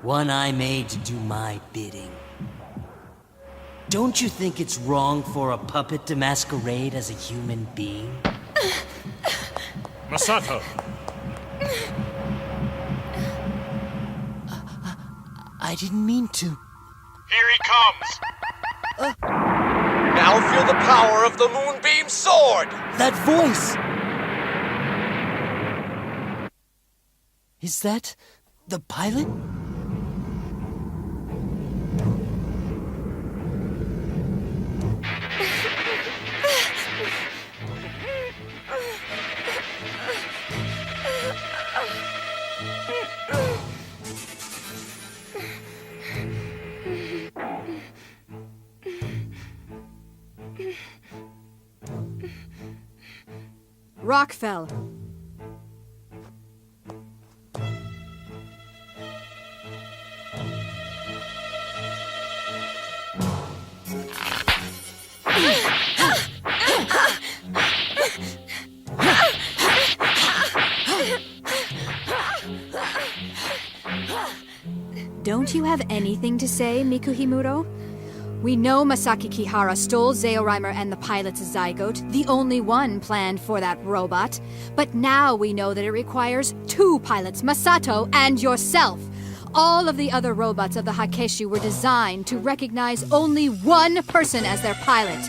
Speaker 18: One I made to do my bidding. Don't you think it's wrong for a puppet to masquerade as a human being?
Speaker 20: Masato!
Speaker 18: I didn't mean to.
Speaker 20: Here he comes!
Speaker 8: Now feel the power of the Moonbeam Sword!
Speaker 18: That voice! Is that the pilot?
Speaker 6: Rockfell. Don't you have anything to say, Miku Himuro? We know Masaki Kihara stole Zeorymer and the pilot's zygote, the only one planned for that robot. But now we know that it requires 2 pilots, Masato and yourself. All of the other robots of the Hakeshu were designed to recognize only one person as their pilot.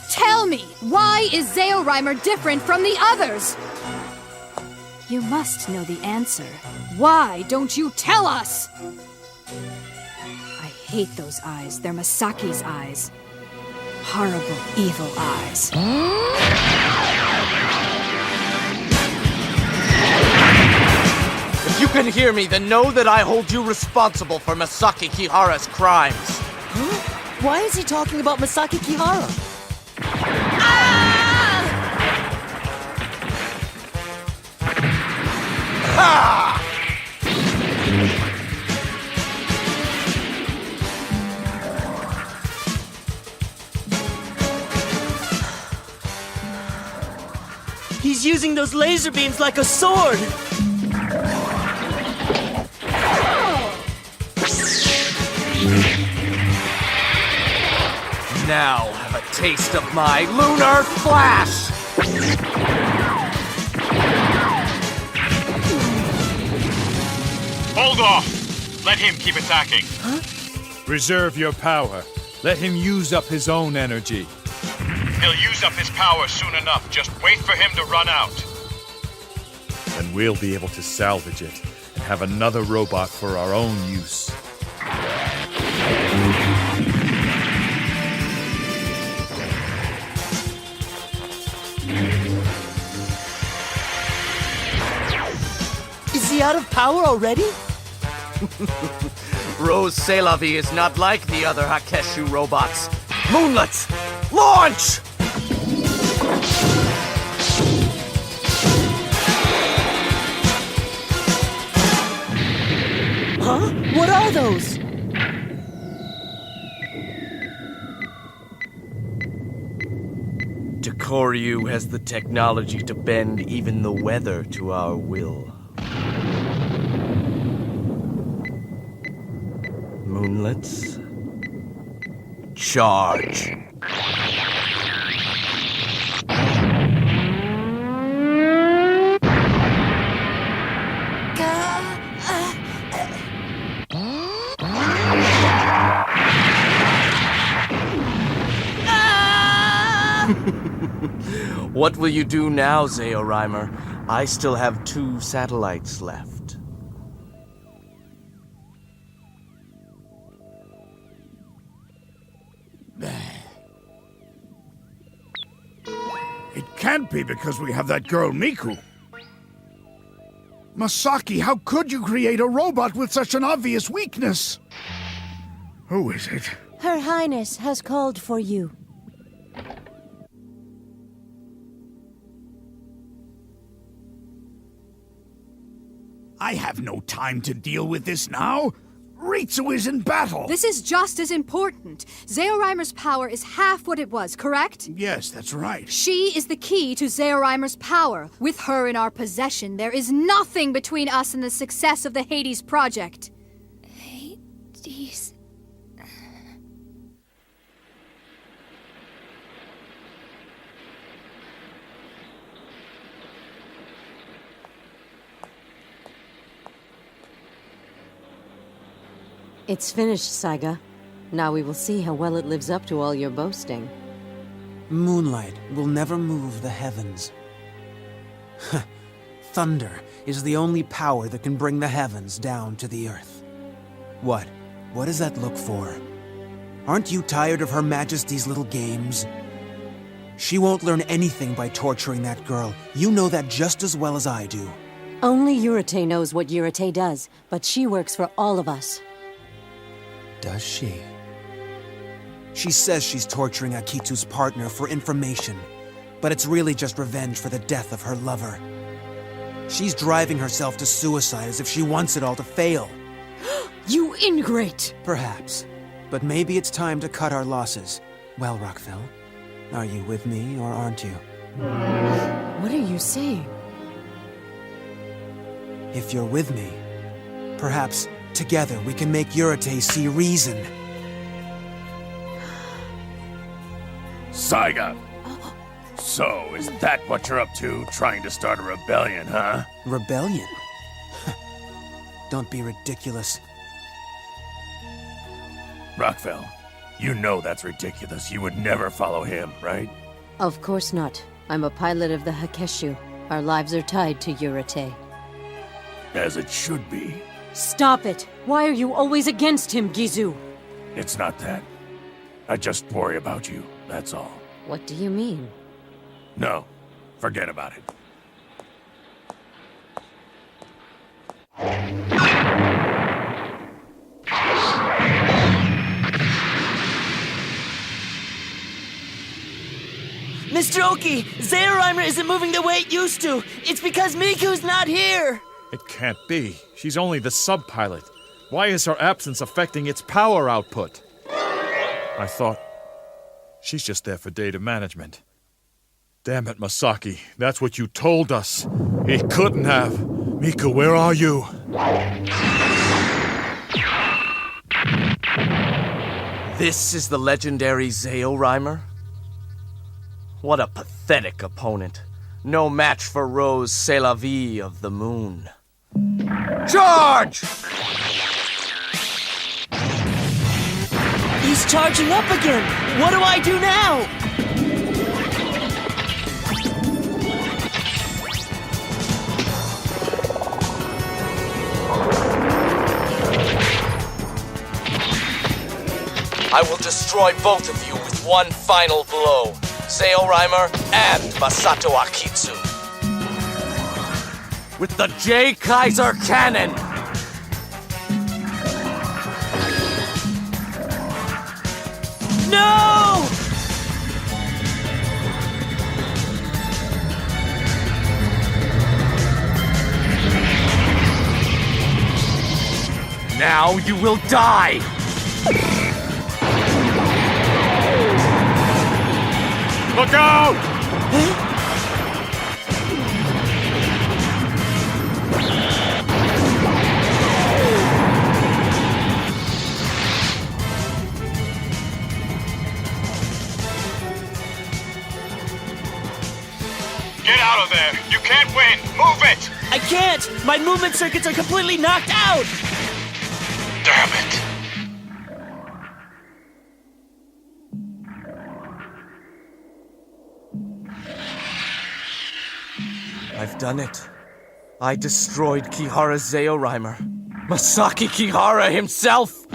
Speaker 6: Tell me, why is Zeorymer different from the others? You must know the answer. Why don't you tell us? I hate those eyes. They're Masaki's eyes. Horrible, evil eyes.
Speaker 8: If you can hear me, then know that I hold you responsible for Masaki Kihara's crimes.
Speaker 18: Huh? Why is he talking about Masaki Kihara?
Speaker 8: Ha!
Speaker 16: He's using those laser beams like a sword!
Speaker 8: Now have a taste of my lunar flash!
Speaker 20: Hold off! Let him keep attacking.
Speaker 6: Huh?
Speaker 20: Reserve your power. Let him use up his own energy. He'll use up his power soon enough. Just wait for him to run out. Then we'll be able to salvage it and have another robot for our own use.
Speaker 18: Is he out of power already?
Speaker 8: Rose Selavi is not like the other Hakeshu robots. Moonlet, launch!
Speaker 18: Huh? What are those?
Speaker 8: Koryu has the technology to bend even the weather to our will. Moonlets, charge. What will you do now, Zeorymer? I still have 2 satellites left.
Speaker 4: It can't be because we have that girl Miku. Masaki, how could you create a robot with such an obvious weakness? Who is it?
Speaker 7: Her Highness has called for you.
Speaker 4: I have no time to deal with this now. Ritsu is in battle.
Speaker 6: This is just as important. Zeorymer's power is half what it was, correct?
Speaker 4: Yes, that's right.
Speaker 6: She is the key to Zeorymer's power. With her in our possession, there is nothing between us and the success of the Hades project.
Speaker 2: Hades...
Speaker 12: It's finished, Saiga. Now we will see how well it lives up to all your boasting.
Speaker 11: Moonlight will never move the heavens. Thunder is the only power that can bring the heavens down to the earth. What? What does that look for? Aren't you tired of Her Majesty's little games? She won't learn anything by torturing that girl. You know that just as well as I do.
Speaker 12: Only Yurite knows what Yurite does, but she works for all of us.
Speaker 11: Does she? She says she's torturing Akitsu's partner for information, but it's really just revenge for the death of her lover. She's driving herself to suicide as if she wants it all to fail.
Speaker 7: You ingrate!
Speaker 11: Perhaps. But maybe it's time to cut our losses. Well, Rockfell, are you with me or aren't you?
Speaker 7: What are you saying?
Speaker 11: If you're with me, perhaps together we can make Yurite see reason.
Speaker 5: Saiga! So, is that what you're up to? Trying to start a rebellion, huh?
Speaker 11: Rebellion? Don't be ridiculous.
Speaker 5: Rockfell, you know that's ridiculous. You would never follow him, right?
Speaker 12: Of course not. I'm a pilot of the Hakeshu. Our lives are tied to Yurate.
Speaker 5: As it should be.
Speaker 7: Stop it! Why are you always against him, Gizu?
Speaker 5: It's not that. I just worry about you, that's all.
Speaker 12: What do you mean?
Speaker 5: No, forget about it.
Speaker 16: Mr. Oki, Zeorymer isn't moving the way it used to. It's because Miku's not here.
Speaker 20: It can't be. She's only the sub-pilot. Why is her absence affecting its power output? I thought she's just there for data management. Damn it, Masaki. That's what you told us. He couldn't have. Miku, where are you?
Speaker 8: This is the legendary Zeorymer? What a pathetic opponent. No match for Rose C'est la vie of the moon. Charge!
Speaker 16: He's charging up again. What do I do now?
Speaker 8: I will destroy both of you with one final blow. Zeorymer and Masato Akitsu. With the J. Kaiser Cannon!
Speaker 16: No!
Speaker 8: Now you will die!
Speaker 20: Look out!
Speaker 5: Get out of there! You can't win! Move it!
Speaker 16: I can't! My movement circuits are completely knocked out!
Speaker 5: Damn it!
Speaker 8: I've done it. I destroyed Kihara Zeorymer. Masaki Kihara himself!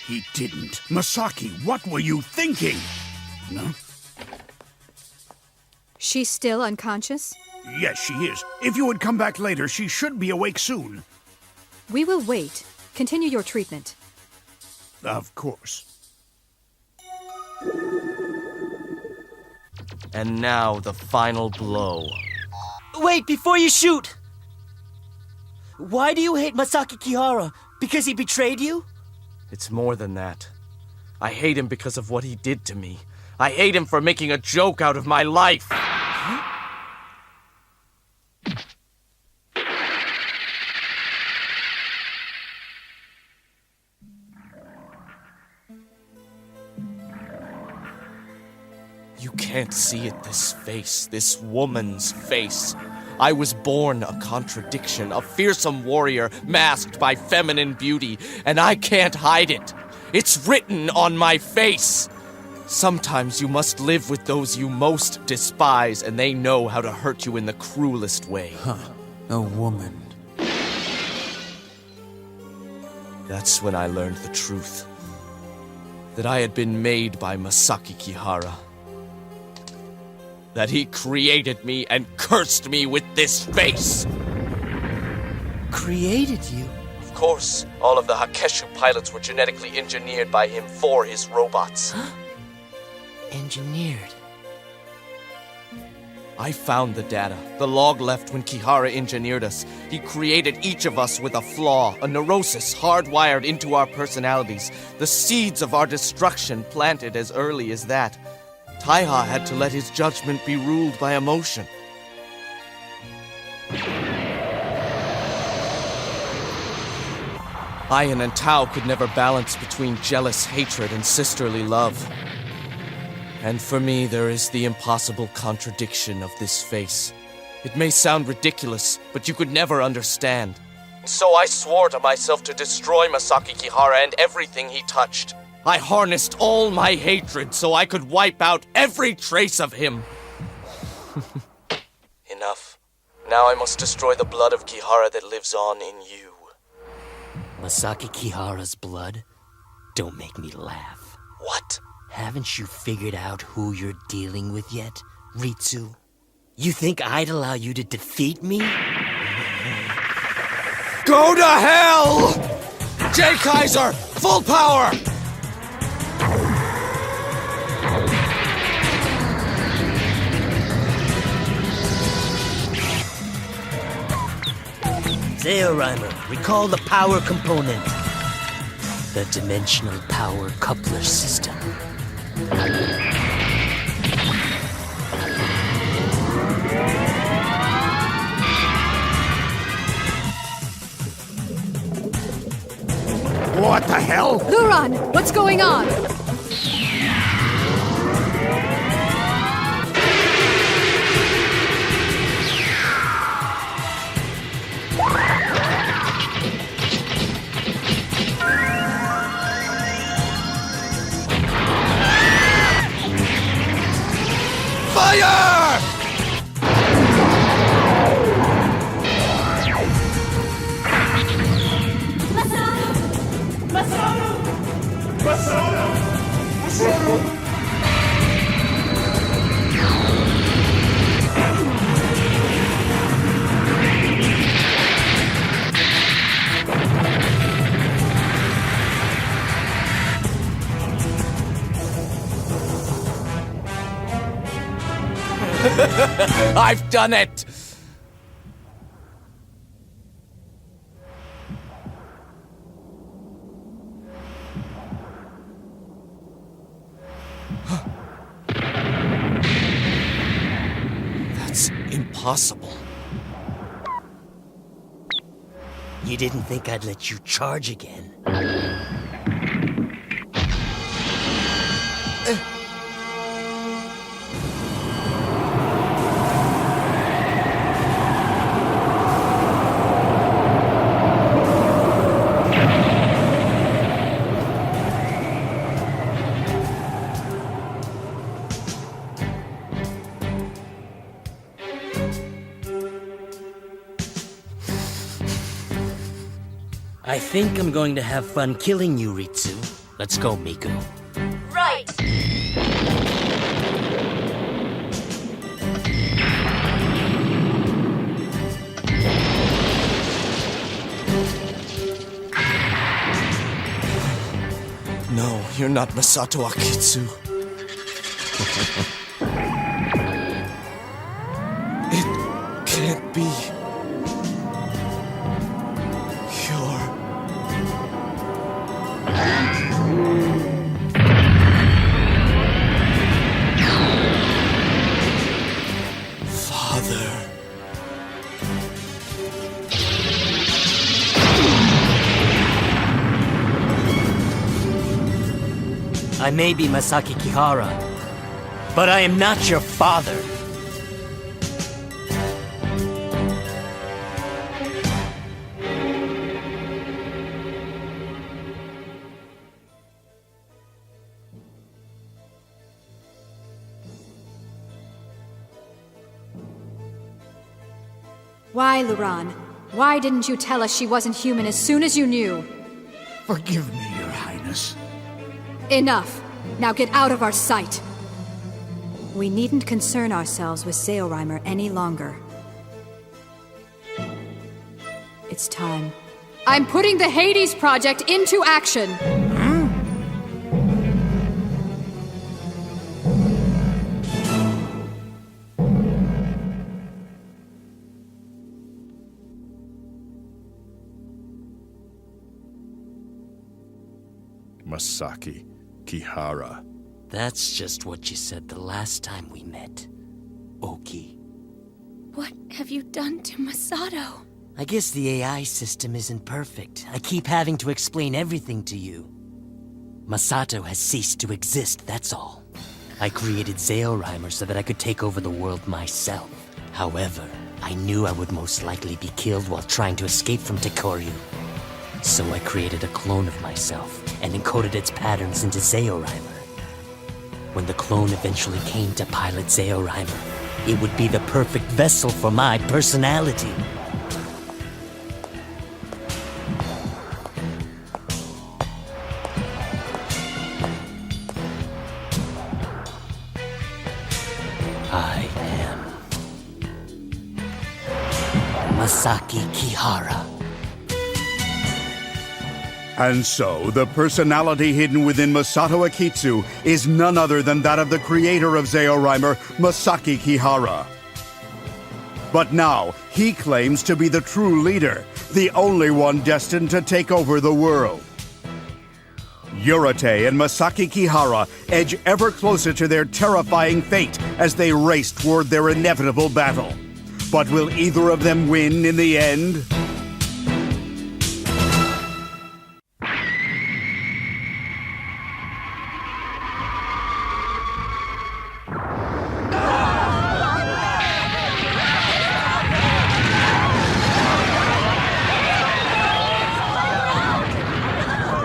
Speaker 4: He didn't. Masaki, what were you thinking? No?
Speaker 6: She's still unconscious?
Speaker 4: Yes, she is. If you would come back later, she should be awake soon.
Speaker 6: We will wait. Continue your treatment.
Speaker 4: Of course.
Speaker 8: And now the final blow.
Speaker 16: Wait, before you shoot! Why do you hate Masaki Kihara? Because he betrayed you?
Speaker 8: It's more than that. I hate him because of what he did to me. I hate him for making a joke out of my life. You can't see it, this face, this woman's face. I was born a contradiction, a fearsome warrior masked by feminine beauty, and I can't hide it. It's written on my face. Sometimes you must live with those you most despise, and they know how to hurt you in the cruelest way.
Speaker 11: Huh. A woman.
Speaker 8: That's when I learned the truth. That I had been made by Masaki Kihara. That he created me and cursed me with this face.
Speaker 16: Created you?
Speaker 8: Of course, all of the Hakeshu pilots were genetically engineered by him for his robots.
Speaker 1: Engineered?
Speaker 8: I found the data, the log left when Kihara engineered us. He created each of us with a flaw, a neurosis hardwired into our personalities, the seeds of our destruction planted as early as that. Taiha had to let his judgment be ruled by emotion. Ian and Tao could never balance between jealous hatred and sisterly love. And for me, there is the impossible contradiction of this face. It may sound ridiculous, but you could never understand. So I swore to myself to destroy Masaki Kihara and everything he touched. I harnessed all my hatred so I could wipe out every trace of him. Enough. Now I must destroy the blood of Kihara that lives on in you.
Speaker 18: Masaki Kihara's blood? Don't make me laugh.
Speaker 8: What?
Speaker 18: Haven't you figured out who you're dealing with yet, Ritsu? You think I'd allow you to defeat me?
Speaker 8: Go to hell! J. Kaiser, full power!
Speaker 18: Zeorymer, recall the power component. The dimensional power coupler system.
Speaker 4: What the hell?
Speaker 6: Luran, what's going on?
Speaker 8: Fire! I've done it! That's impossible.
Speaker 18: You didn't think I'd let you charge again? I think I'm going to have fun killing you, Ritsu. Let's go, Miku.
Speaker 14: Right.
Speaker 8: No, you're not Masato Akitsu. It can't be.
Speaker 18: I may be Masaki Kihara, but I am not your father.
Speaker 6: Why, Luran? Why didn't you tell us she wasn't human as soon as you knew?
Speaker 4: Forgive me, Your Highness.
Speaker 6: Enough. Now get out of our sight. We needn't concern ourselves with Zeorymer any longer. It's time. I'm putting the Hades project into action!
Speaker 20: Masaki Kihara.
Speaker 18: That's just what you said the last time we met, Oki.
Speaker 2: What have you done to Masato?
Speaker 18: I guess the AI system isn't perfect. I keep having to explain everything to you. Masato has ceased to exist, that's all. I created Zeorymer so that I could take over the world myself. However, I knew I would most likely be killed while trying to escape from Tekoryu. So I created a clone of myself and encoded its patterns into Zeorymer. When the clone eventually came to pilot Zeorymer, it would be the perfect vessel for my personality. I am Masaki Kihara.
Speaker 3: And so, the personality hidden within Masato Akitsu is none other than that of the creator of Zeorymer, Masaki Kihara. But now, he claims to be the true leader, the only one destined to take over the world. Yurate and Masaki Kihara edge ever closer to their terrifying fate as they race toward their inevitable battle. But will either of them win in the end?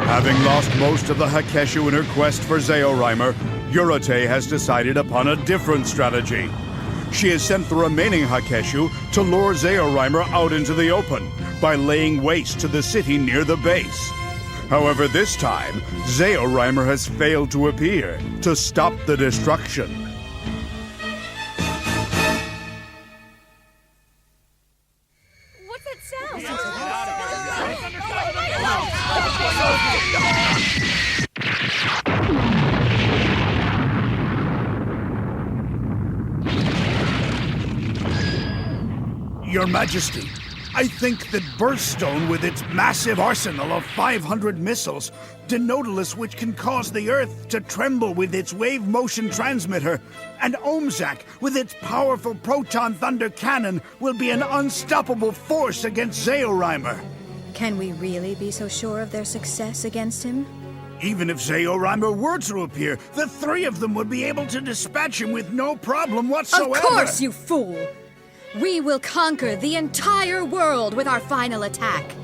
Speaker 3: Having lost most of the Hakeshu in her quest for Zeorymer, Yurate has decided upon a different strategy. She has sent the remaining Hakeshu to lure Zeorymer out into the open by laying waste to the city near the base. However, this time, Zeorymer has failed to appear to stop the destruction.
Speaker 6: What's that sound?
Speaker 4: Your Majesty, I think that Birthstone, with its massive arsenal of 500 missiles, Denotilus, which can cause the Earth to tremble with its wave motion transmitter, and Omzak, with its powerful proton thunder cannon, will be an unstoppable force against Zeorymer.
Speaker 9: Can we really be so sure of their success against him?
Speaker 4: Even if Zeorymer were to appear, the three of them would be able to dispatch him with no problem whatsoever.
Speaker 6: Of course, you fool! We will conquer the entire world with our final attack.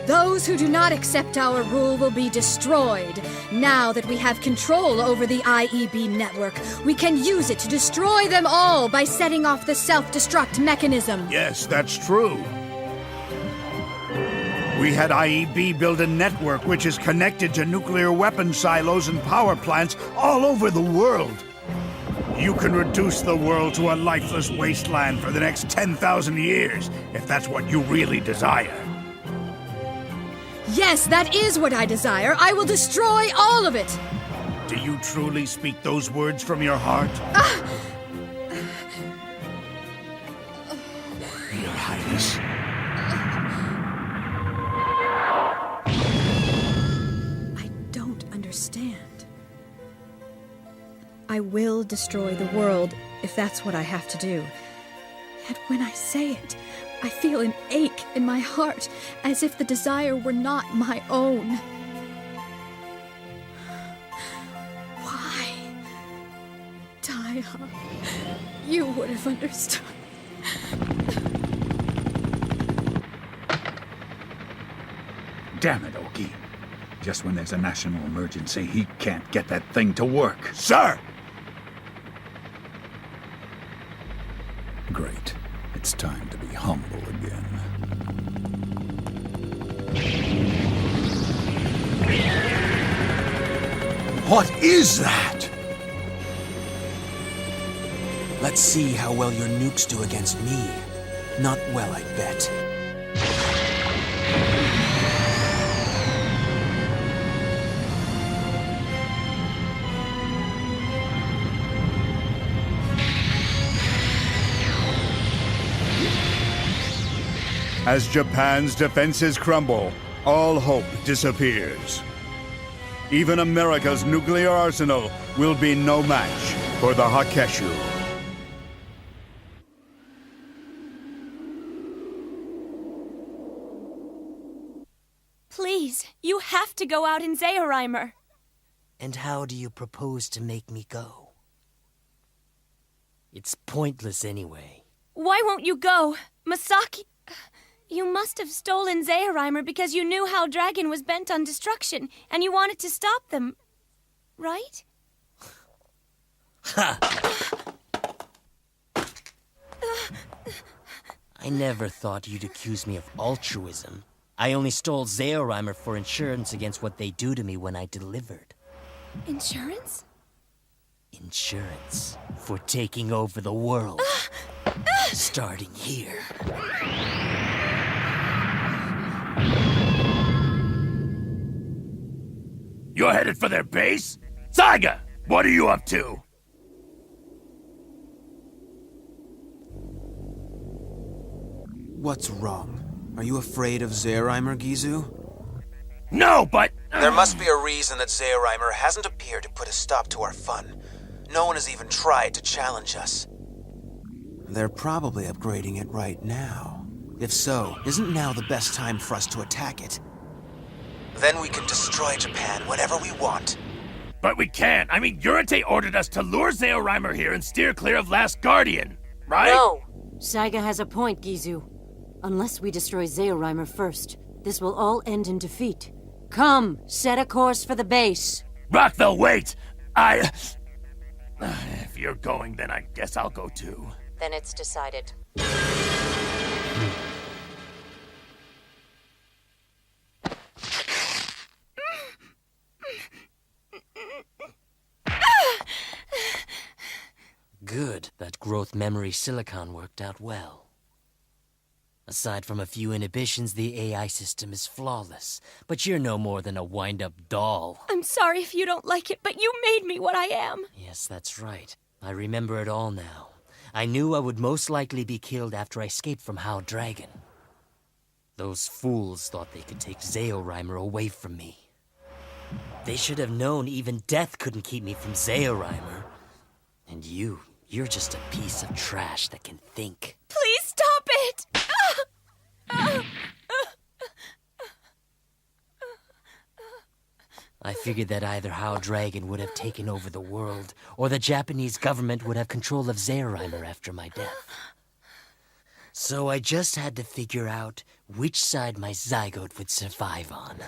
Speaker 6: Those who do not accept our rule will be destroyed. Now that we have control over the IEB network, we can use it to destroy them all by setting off the self-destruct mechanism.
Speaker 4: Yes, that's true. We had IEB build a network which is connected to nuclear weapon silos and power plants all over the world. You can reduce the world to a lifeless wasteland for the next 10,000 years, if that's what you really desire.
Speaker 6: Yes, that is what I desire. I will destroy all of it.
Speaker 4: Do you truly speak those words from your heart? Your Highness.
Speaker 9: I don't understand. I will destroy the world if that's what I have to do. Yet when I say it, I feel an ache in my heart, as if the desire were not my own. Why? Taiha, you would have understood.
Speaker 4: Damn it, Oki. Just when there's a national emergency, he can't get that thing to work. Sir! Great. It's time to be humble again.
Speaker 11: What is that? Let's see how well your nukes do against me. Not well, I bet.
Speaker 3: As Japan's defenses crumble, all hope disappears. even America's nuclear arsenal will be no match for the Hakkeshu.
Speaker 14: Please, you have to go out in Zeorymer.
Speaker 18: And how do you propose to make me go? It's pointless anyway.
Speaker 14: Why won't you go? Masaki... You must have stolen Zeorymer because you knew Hau Dragon was bent on destruction, and you wanted to stop them, right?
Speaker 18: Ha! I never thought you'd accuse me of altruism. I only stole Zeorymer for insurance against what they do to me when I delivered.
Speaker 14: Insurance?
Speaker 18: Insurance for taking over the world. Starting here.
Speaker 5: You're headed for their base? Saiga, what are you up to?
Speaker 11: What's wrong? Are you afraid of Zeorymer, Gizu?
Speaker 5: No, but...
Speaker 11: There must be a reason that Zeorymer hasn't appeared to put a stop to our fun. No one has even tried to challenge us. They're probably upgrading it right now. If so, isn't now the best time for us to attack it? Then we can destroy Japan whenever we want.
Speaker 5: But we can't. I mean, Yurite ordered us to lure Zeorymer here and steer clear of Last Guardian, right?
Speaker 7: No! Saiga has a point, Gizu. Unless we destroy Zeorymer first, this will all end in defeat. Come, set a course for the base.
Speaker 5: Rockville, wait! If you're going, then I guess I'll go too.
Speaker 12: Then it's decided.
Speaker 18: Good. That growth memory silicon worked out well. Aside from a few inhibitions, the AI system is flawless. But you're no more than a wind-up doll.
Speaker 14: I'm sorry if you don't like it, but you made me what I am.
Speaker 18: Yes, that's right. I remember it all now. I knew I would most likely be killed after I escaped from Hau Dragon. Those fools thought they could take Zeorymer away from me. They should have known even death couldn't keep me from Zeorymer. And you're just a piece of trash that can think.
Speaker 14: Please stop it!
Speaker 18: I figured that either Hau Dragon would have taken over the world, or the Japanese government would have control of Zeorymer after my death. So I just had to figure out which side my zygote would survive on.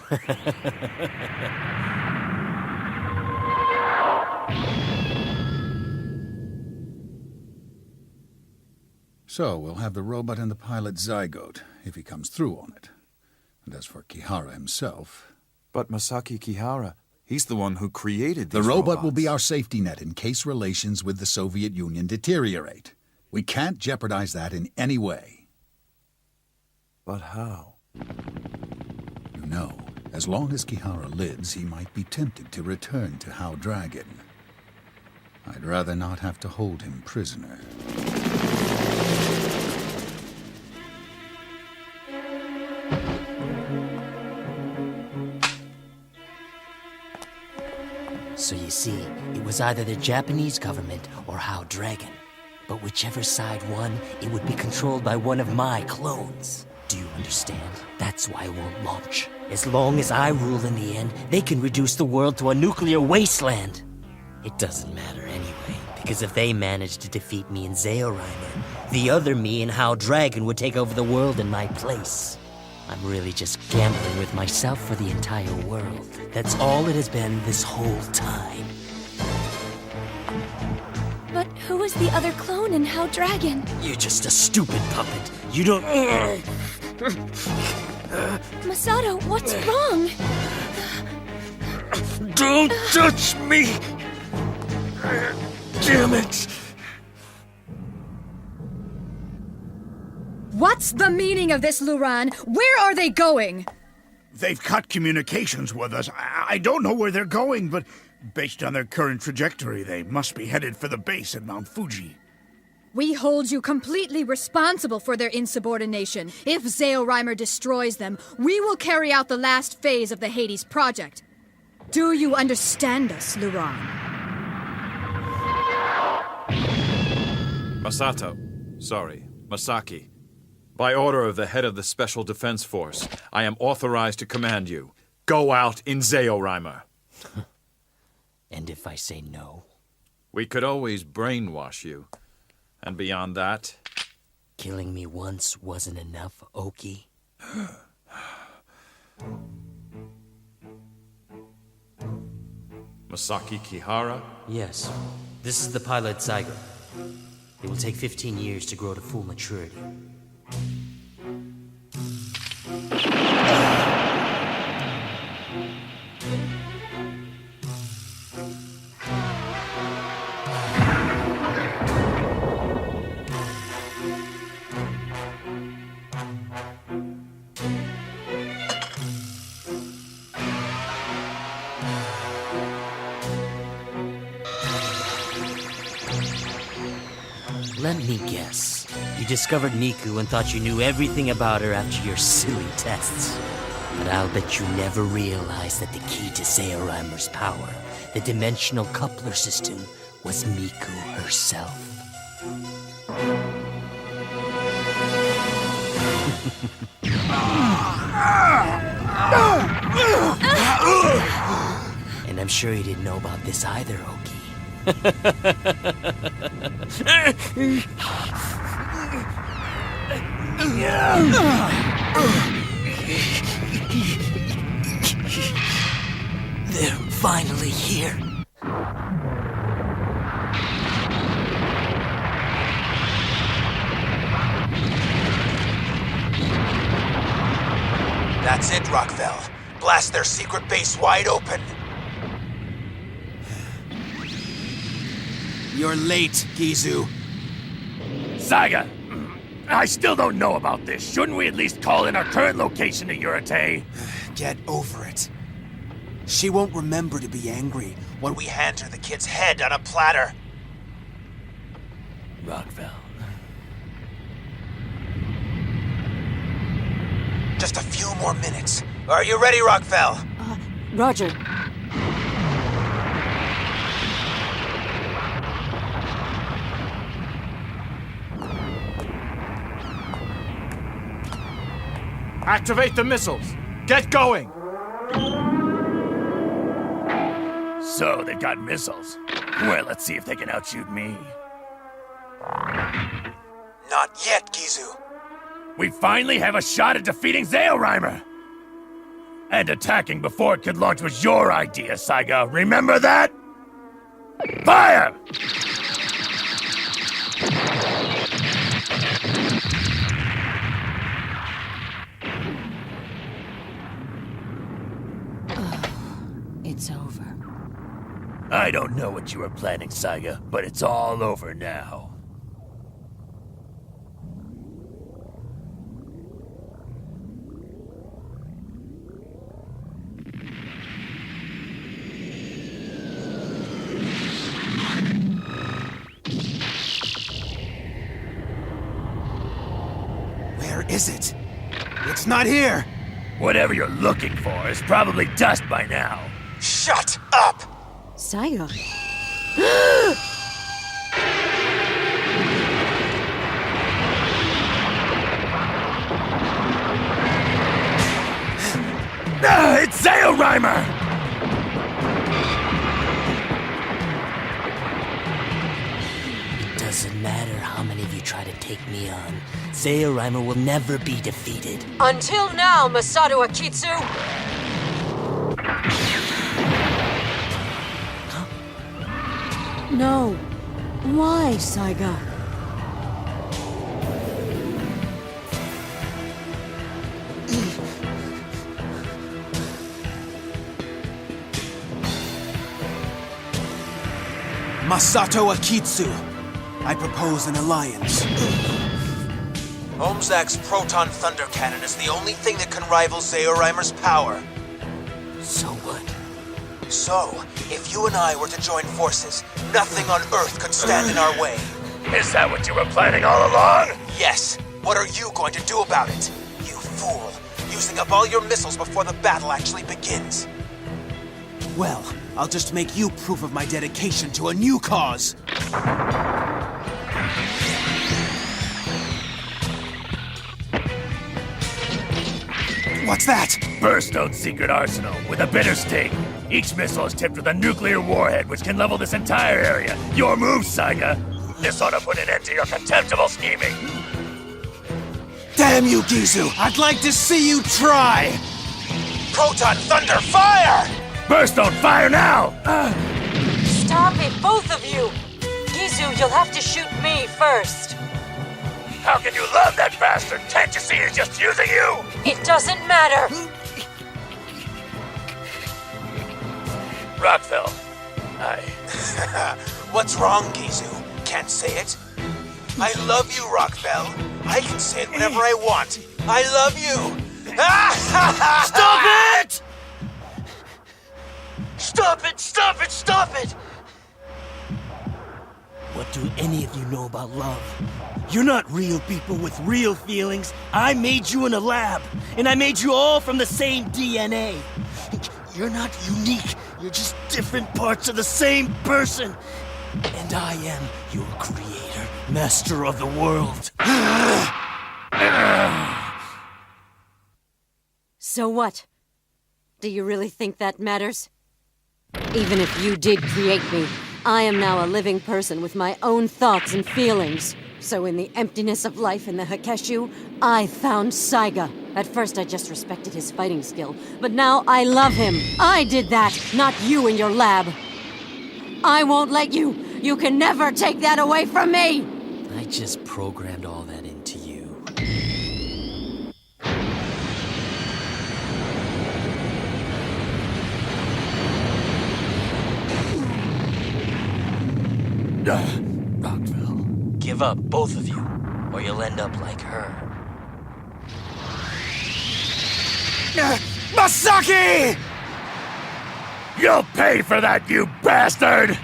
Speaker 19: So we'll have the robot and the pilot zygote, if he comes through on it. And as for Kihara himself...
Speaker 17: But Masaki Kihara, he's the one who created
Speaker 19: The
Speaker 17: these
Speaker 19: robot
Speaker 17: robots.
Speaker 19: will be our safety net in case relations with the Soviet Union deteriorate. We can't jeopardize that in any way.
Speaker 17: But how?
Speaker 19: You know, as long as Kihara lives, he might be tempted to return to Hau Dragon. I'd rather not have to hold him prisoner.
Speaker 18: So you see, it was either the Japanese government or Hau Dragon. But whichever side won, it would be controlled by one of my clones. Do you understand? That's why I won't launch. As long as I rule in the end, they can reduce the world to a nuclear wasteland. It doesn't matter anyway, because if they manage to defeat me in Zeorymer, the other me in Hau Dragon would take over the world in my place. I'm really just gambling with myself for the entire world. That's all it has been this whole time.
Speaker 14: But who was the other clone in Hau Dragon?
Speaker 18: You're just a stupid puppet. You don't...
Speaker 14: Masato, what's wrong?
Speaker 5: Don't touch me! Damn it!
Speaker 6: What's the meaning of this, Luran? Where are they going?
Speaker 4: They've cut communications with us. I don't know where they're going, but based on their current trajectory, they must be headed for the base at Mount Fuji.
Speaker 6: We hold you completely responsible for their insubordination. If Zeorymer destroys them, we will carry out the last phase of the Hades project.
Speaker 9: Do you understand us, Luran?
Speaker 20: Masato. Sorry, Masaki. By order of the head of the Special Defense Force, I am authorized to command you. Go out in Zeorymer.
Speaker 18: And if I say no?
Speaker 20: We could always brainwash you. And beyond that...
Speaker 18: Killing me once wasn't enough, Oki?
Speaker 20: Masaki Kihara?
Speaker 18: Yes. This is the pilot Zygo. It will take 15 years to grow to full maturity. Let me guess. You discovered Miku and thought you knew everything about her after your silly tests. But I'll bet you never realized that the key to Zeorymer's power, the dimensional coupler system, was Miku herself. And I'm sure you didn't know about this either, Oki. They're finally here.
Speaker 11: That's it, Rockville. Blast their secret base wide open. You're late, Gizu.
Speaker 5: Saga! I still don't know about this. Shouldn't we at least call in our current location to Yurate?
Speaker 11: Get over it. She won't remember to be angry when we hand her the kid's head on a platter.
Speaker 18: Rockville.
Speaker 11: Just a few more minutes. Are you ready, Rockville?
Speaker 7: Roger.
Speaker 20: Activate the missiles! Get going!
Speaker 5: So, they've got missiles. Well, let's see if they can outshoot me.
Speaker 11: Not yet, Gizu.
Speaker 5: We finally have a shot at defeating Zeorymer! And attacking before it could launch was your idea, Saiga. Remember that? Fire!
Speaker 12: It's over.
Speaker 5: I don't know what you were planning, Saiga, but it's all over now.
Speaker 11: Where is it? It's not here!
Speaker 5: Whatever you're looking for is probably dust by now.
Speaker 11: Shut up!
Speaker 7: Saya.
Speaker 5: It's Zeorymer!
Speaker 18: Doesn't matter how many of you try to take me on. Zeorymer will never be defeated.
Speaker 12: Until now, Masato Akitsu! No. Why, Saiga?
Speaker 11: Masato Akitsu, I propose an alliance. Omzak's Proton Thunder Cannon is the only thing that can rival Zeorymer's power.
Speaker 18: So what?
Speaker 11: So, if you and I were to join forces, nothing on Earth could stand in our way.
Speaker 5: Is that what you were planning all along?
Speaker 11: Yes. What are you going to do about it? You fool. Using up all your missiles before the battle actually begins. Well, I'll just make you proof of my dedication to a new cause. What's that?
Speaker 5: Burstone's secret arsenal with a bitter sting. Each missile is tipped with a nuclear warhead which can level this entire area. Your move, Saiga. This ought to put an end to your contemptible scheming.
Speaker 11: Damn you, Gizu! I'd like to see you try! Proton Thunder, fire!
Speaker 5: Burstone, fire now!
Speaker 7: Stop it, both of you! Gizu, you'll have to shoot me first.
Speaker 5: How can you love that bastard? Can't you see he's just using you?
Speaker 7: It doesn't matter!
Speaker 5: Rockville,
Speaker 11: What's wrong, Gizu? Can't say it? I love you, Rockville. I can say it whenever I want. I love you!
Speaker 16: Stop it! Stop it! Stop it! Stop it!
Speaker 18: What do any of you know about love? You're not real people with real feelings. I made you in a lab, and I made you all from the same DNA. You're not unique. You're just different parts of the same person. And I am your creator, master of the world.
Speaker 7: So what? Do you really think that matters? Even if you did create me, I am now a living person with my own thoughts and feelings. So in the emptiness of life in the Hakeshu, I found Saiga. At first I just respected his fighting skill, but now I love him. I did that, not you in your lab. I won't let you. You can never take that away from me!
Speaker 18: I just programmed all that into you. Rockville, give up, both of you, or you'll end up like her.
Speaker 11: Masaki!
Speaker 5: You'll pay for that, you bastard!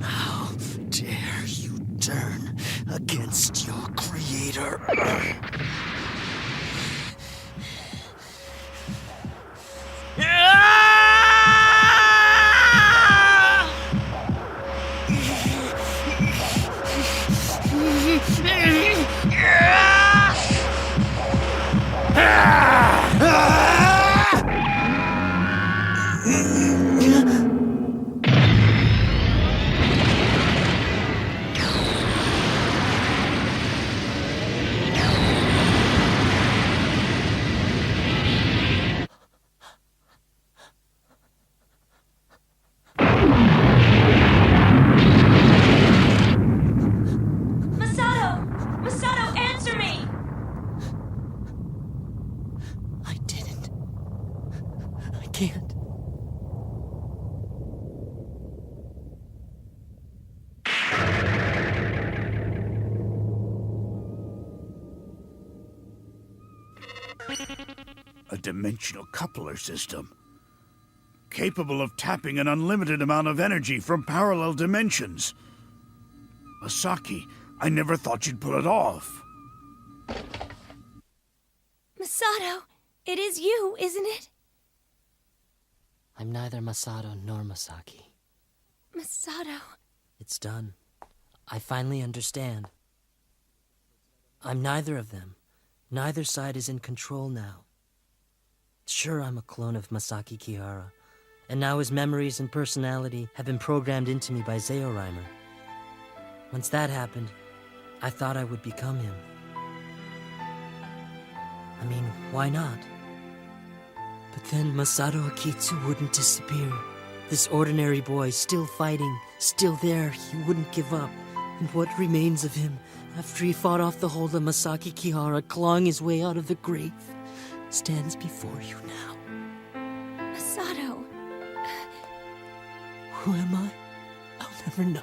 Speaker 18: How dare you turn against your creator?
Speaker 14: Masato, answer me!
Speaker 18: I can't.
Speaker 4: A dimensional coupler system. Capable of tapping an unlimited amount of energy from parallel dimensions. Masaki, I never thought you'd pull it off.
Speaker 14: Masato, it is you, isn't it?
Speaker 1: I'm neither Masato nor Masaki.
Speaker 14: Masato.
Speaker 1: It's done. I finally understand. I'm neither of them. Neither side is in control now. Sure, I'm a clone of Masaki Kihara, and now his memories and personality have been programmed into me by Zeorymer. Once that happened, I thought I would become him. I mean, why not? But then Masato Akitsu wouldn't disappear. This ordinary boy, still fighting, still there, he wouldn't give up. And what remains of him, after he fought off the hold of Masaki Kihara, clawing his way out of the grave, stands before you now.
Speaker 14: Masato.
Speaker 1: Who am I? I'll never know.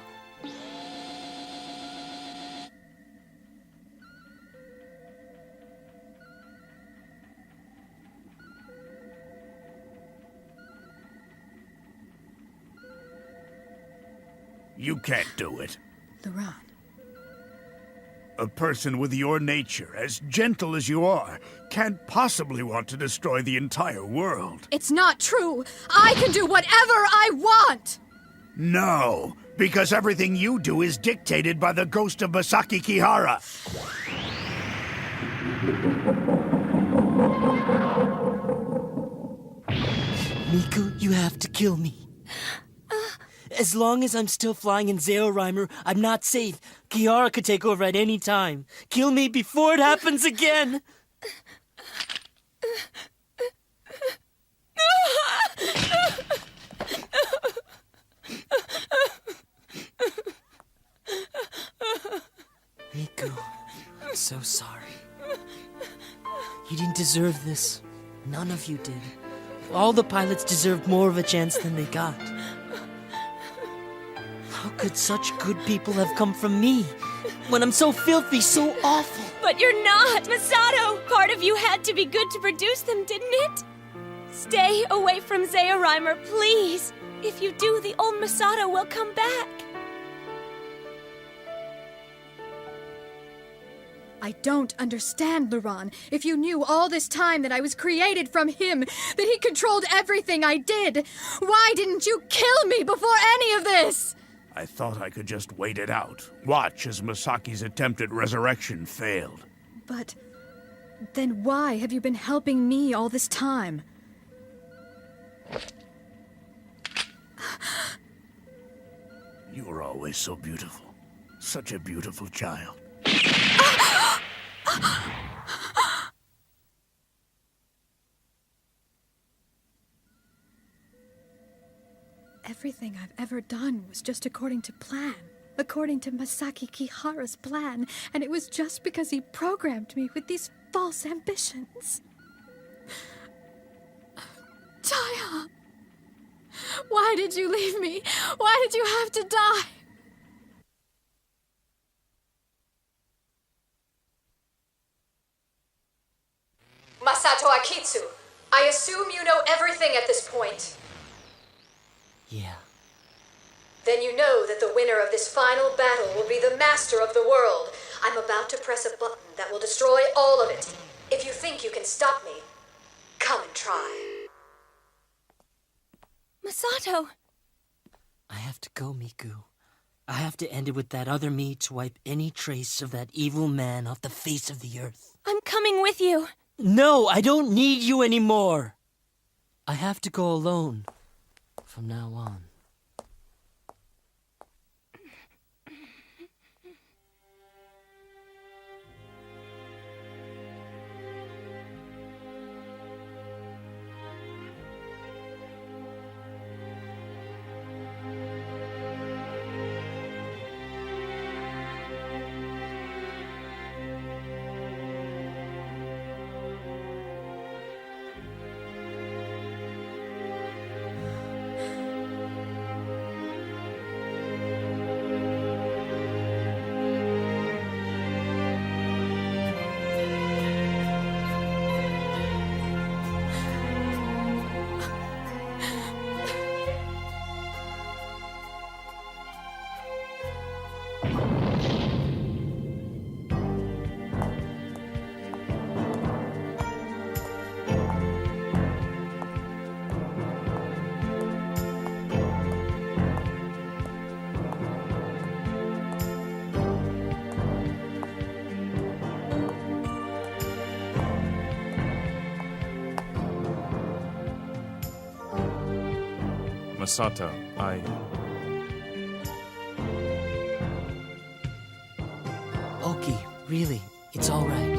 Speaker 4: You can't do it.
Speaker 9: Laran.
Speaker 4: A person with your nature, as gentle as you are, can't possibly want to destroy the entire world.
Speaker 6: It's not true. I can do whatever I want.
Speaker 4: No, because everything you do is dictated by the ghost of Masaki Kihara.
Speaker 1: Miku, you have to kill me. As long as I'm still flying in Zeorymer, I'm not safe. Kihara could take over at any time. Kill me before it happens again! Miku, I'm so sorry. You didn't deserve this. None of you did. All the pilots deserved more of a chance than they got. How could such good people have come from me? When I'm so filthy, so awful.
Speaker 14: But you're not, Masato! Part of you had to be good to produce them, didn't it? Stay away from Zeorymer, please! If you do, the old Masato will come back.
Speaker 6: I don't understand, Luran. If you knew all this time that I was created from him, that he controlled everything I did, why didn't you kill me before any of this?
Speaker 4: I thought I could just wait it out. Watch as Masaki's attempt at resurrection failed.
Speaker 6: But then why have you been helping me all this time?
Speaker 4: You were always so beautiful. Such a beautiful child.
Speaker 6: Everything I've ever done was just according to plan. According to Masaki Kihara's plan. And it was just because he programmed me with these false ambitions. Taya! Why did you leave me? Why did you have to die?
Speaker 15: Masato Akitsu, I assume you know everything at this point.
Speaker 1: Yeah.
Speaker 15: Then you know that the winner of this final battle will be the master of the world. I'm about to press a button that will destroy all of it. If you think you can stop me, come and try.
Speaker 14: Masato!
Speaker 1: I have to go, Miku. I have to end it with that other me to wipe any trace of that evil man off the face of the earth.
Speaker 14: I'm coming with you.
Speaker 1: No, I don't need you anymore. I have to go alone from now on.
Speaker 20: Masato,
Speaker 1: Oki, really, it's all right.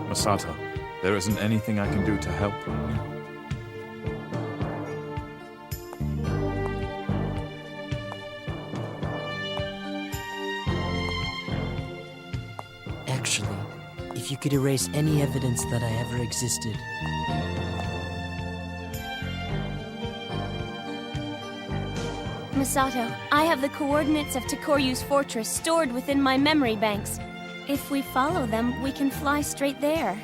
Speaker 20: Masato, there isn't anything I can do to help.
Speaker 1: Actually, if you could erase any evidence that I ever existed.
Speaker 14: Masato, I have the coordinates of Tokoryu's fortress stored within my memory banks. If we follow them, we can fly straight there.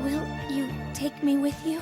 Speaker 14: Will you take me with you?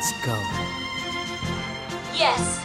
Speaker 18: Let's go.
Speaker 15: Yes.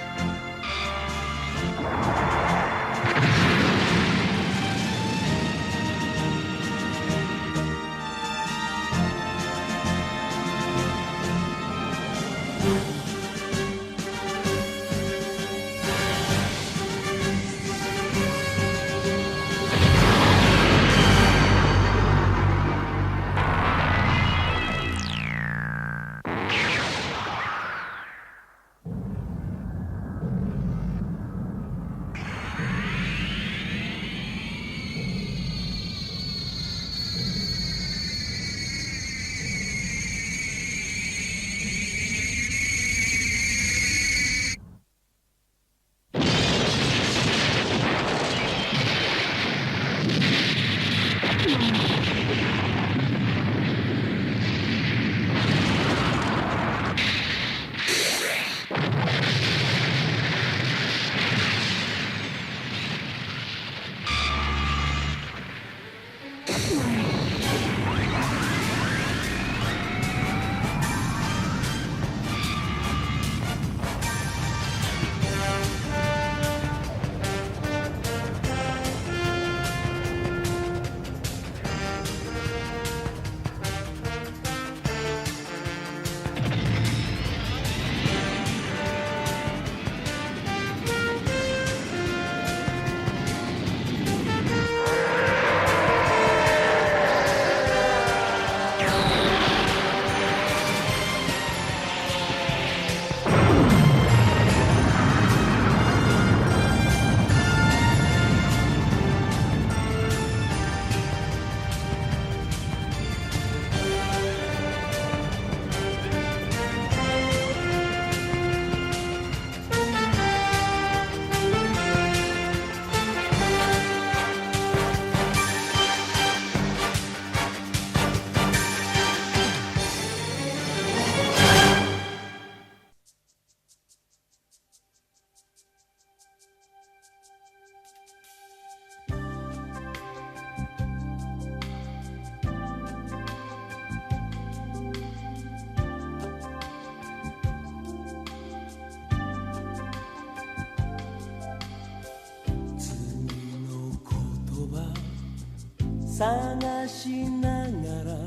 Speaker 10: 探しながら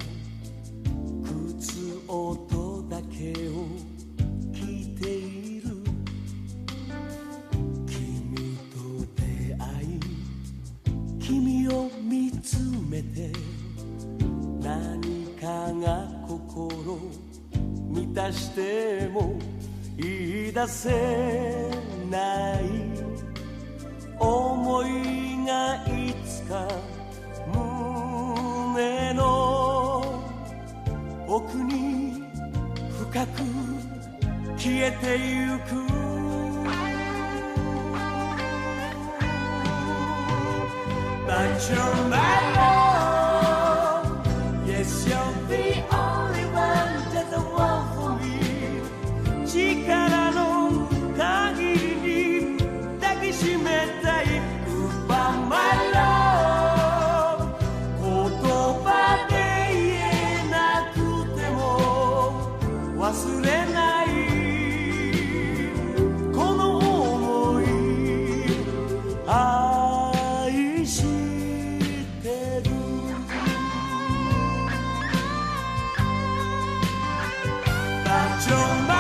Speaker 10: 靴音だけを聞いている君と出会い君を見つめて何かが心満たしても言い出せない思いがいつか胸の奥に深く消えてゆくBut you're my love Yes, you're the only one that's the one for me 力の限りに抱きしめたい Goodbye, my love忘れないこの想い愛してるBut you're